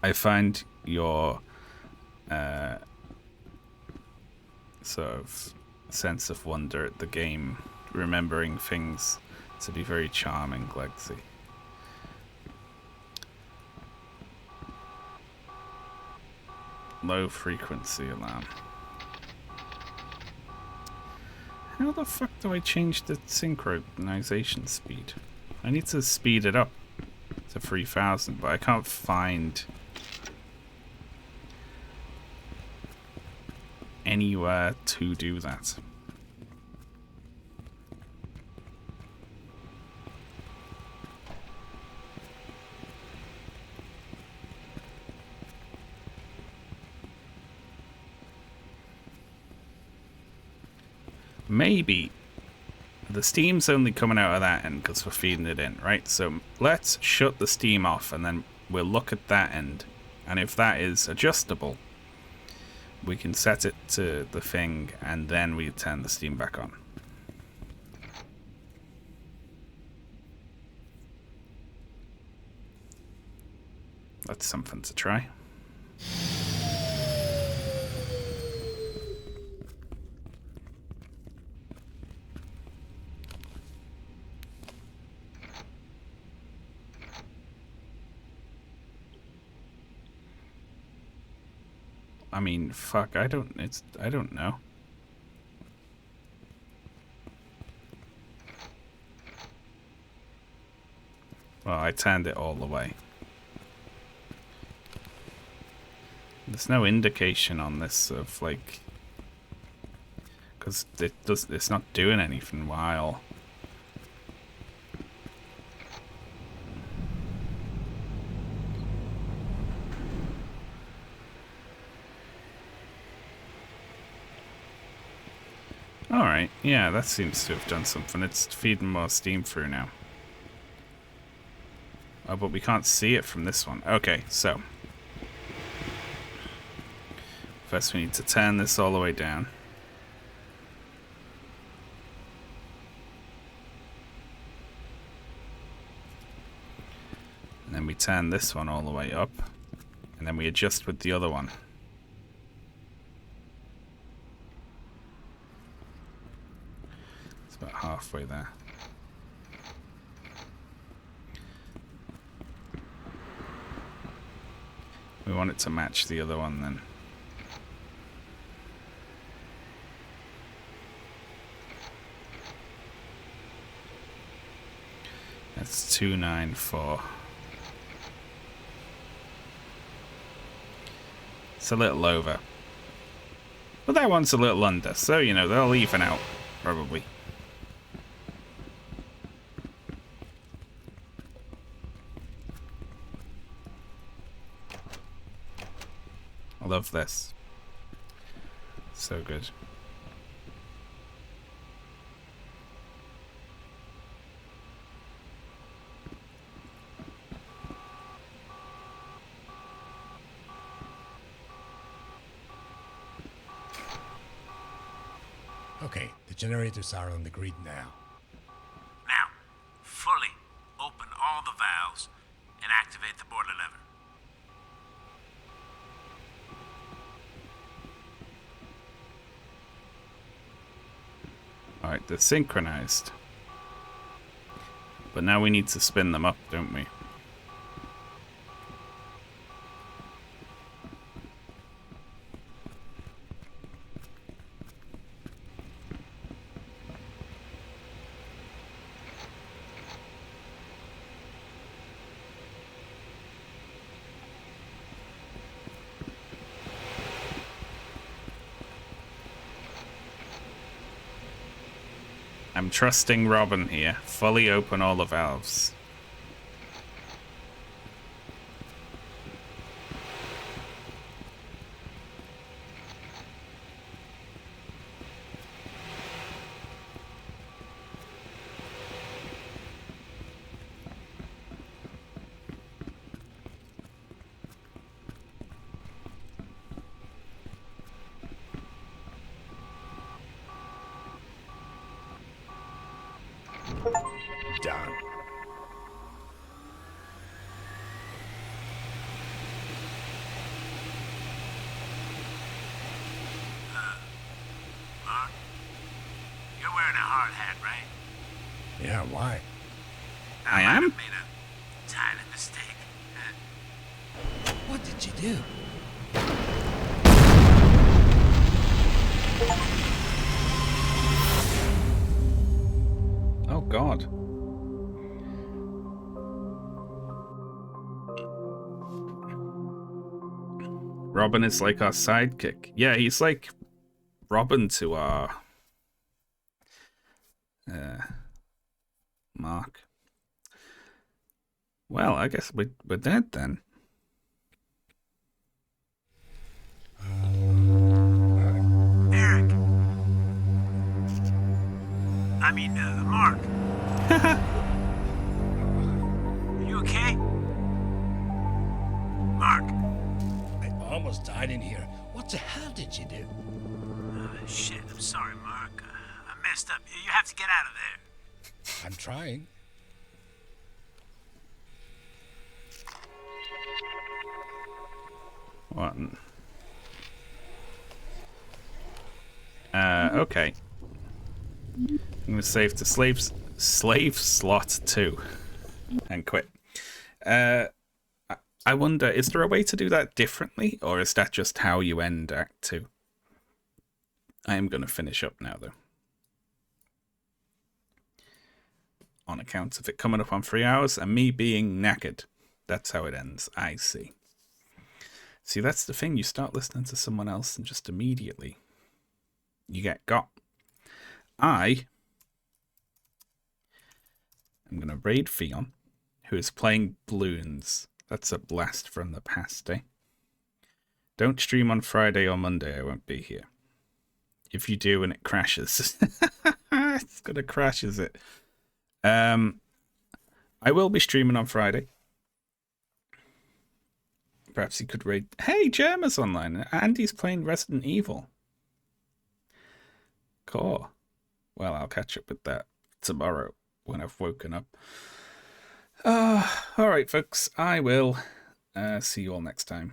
I find your sort of sense of wonder at the game, remembering things, to be very charming, Legacy. Low frequency alarm. How the fuck do I change the synchronization speed? I need to speed it up to 3000, but I can't find anywhere to do that. Maybe the steam's only coming out of that end because we're feeding it in, right? So let's shut the steam off and then we'll look at that end. And if that is adjustable, we can set it to the thing and then we turn the steam back on. That's something to try. I mean, fuck, I don't know. Well, I turned it all the way. There's no indication on this of, like, because it's not doing anything while. Alright, yeah, that seems to have done something. It's feeding more steam through now. Oh, but we can't see it from this one. Okay, so first we need to turn this all the way down. And then we turn this one all the way up. And then we adjust with the other one. It's about halfway there. We want it to match the other one then. That's 294. It's a little over. But that one's a little under, so you know, they'll even out, probably. I love this. So good. Okay, the generators are on the grid now. Now, fully open all the valves and activate the boiler lever. Alright, they're synchronized. But now we need to spin them up, don't we? I'm trusting Robin here. Fully open all the valves. Done. hard hat, right? Yeah, why? I might am? have made a tiny mistake. What did you do? Oh, God. Robin is like our sidekick. Yeah, he's like Robin to our Mark. Well, I guess we're dead then. Eric. I mean, Mark. Are you okay? Mark. I almost died in here. What the hell did you do? Shit, I'm sorry, Mark. I messed up. You have to get out of there. I'm trying. What? Okay. I'm gonna save to slave slot 2 and quit. I wonder, is there a way to do that differently, or is that just how you end Act 2? I am gonna finish up now, though. On account of it coming up on 3 hours and me being knackered. That's how it ends. I see. See, that's the thing. You start listening to someone else and just immediately you get got. I am going to raid Theon, who is playing Bloons. That's a blast from the past, eh? Don't stream on Friday or Monday. I won't be here. If you do and it crashes. It's going to crash, is it? I will be streaming on Friday. Perhaps he could raid. Hey, Jerma's online. Andy's playing Resident Evil. Cool. Well, I'll catch up with that tomorrow when I've woken up. Alright, folks. I will see you all next time.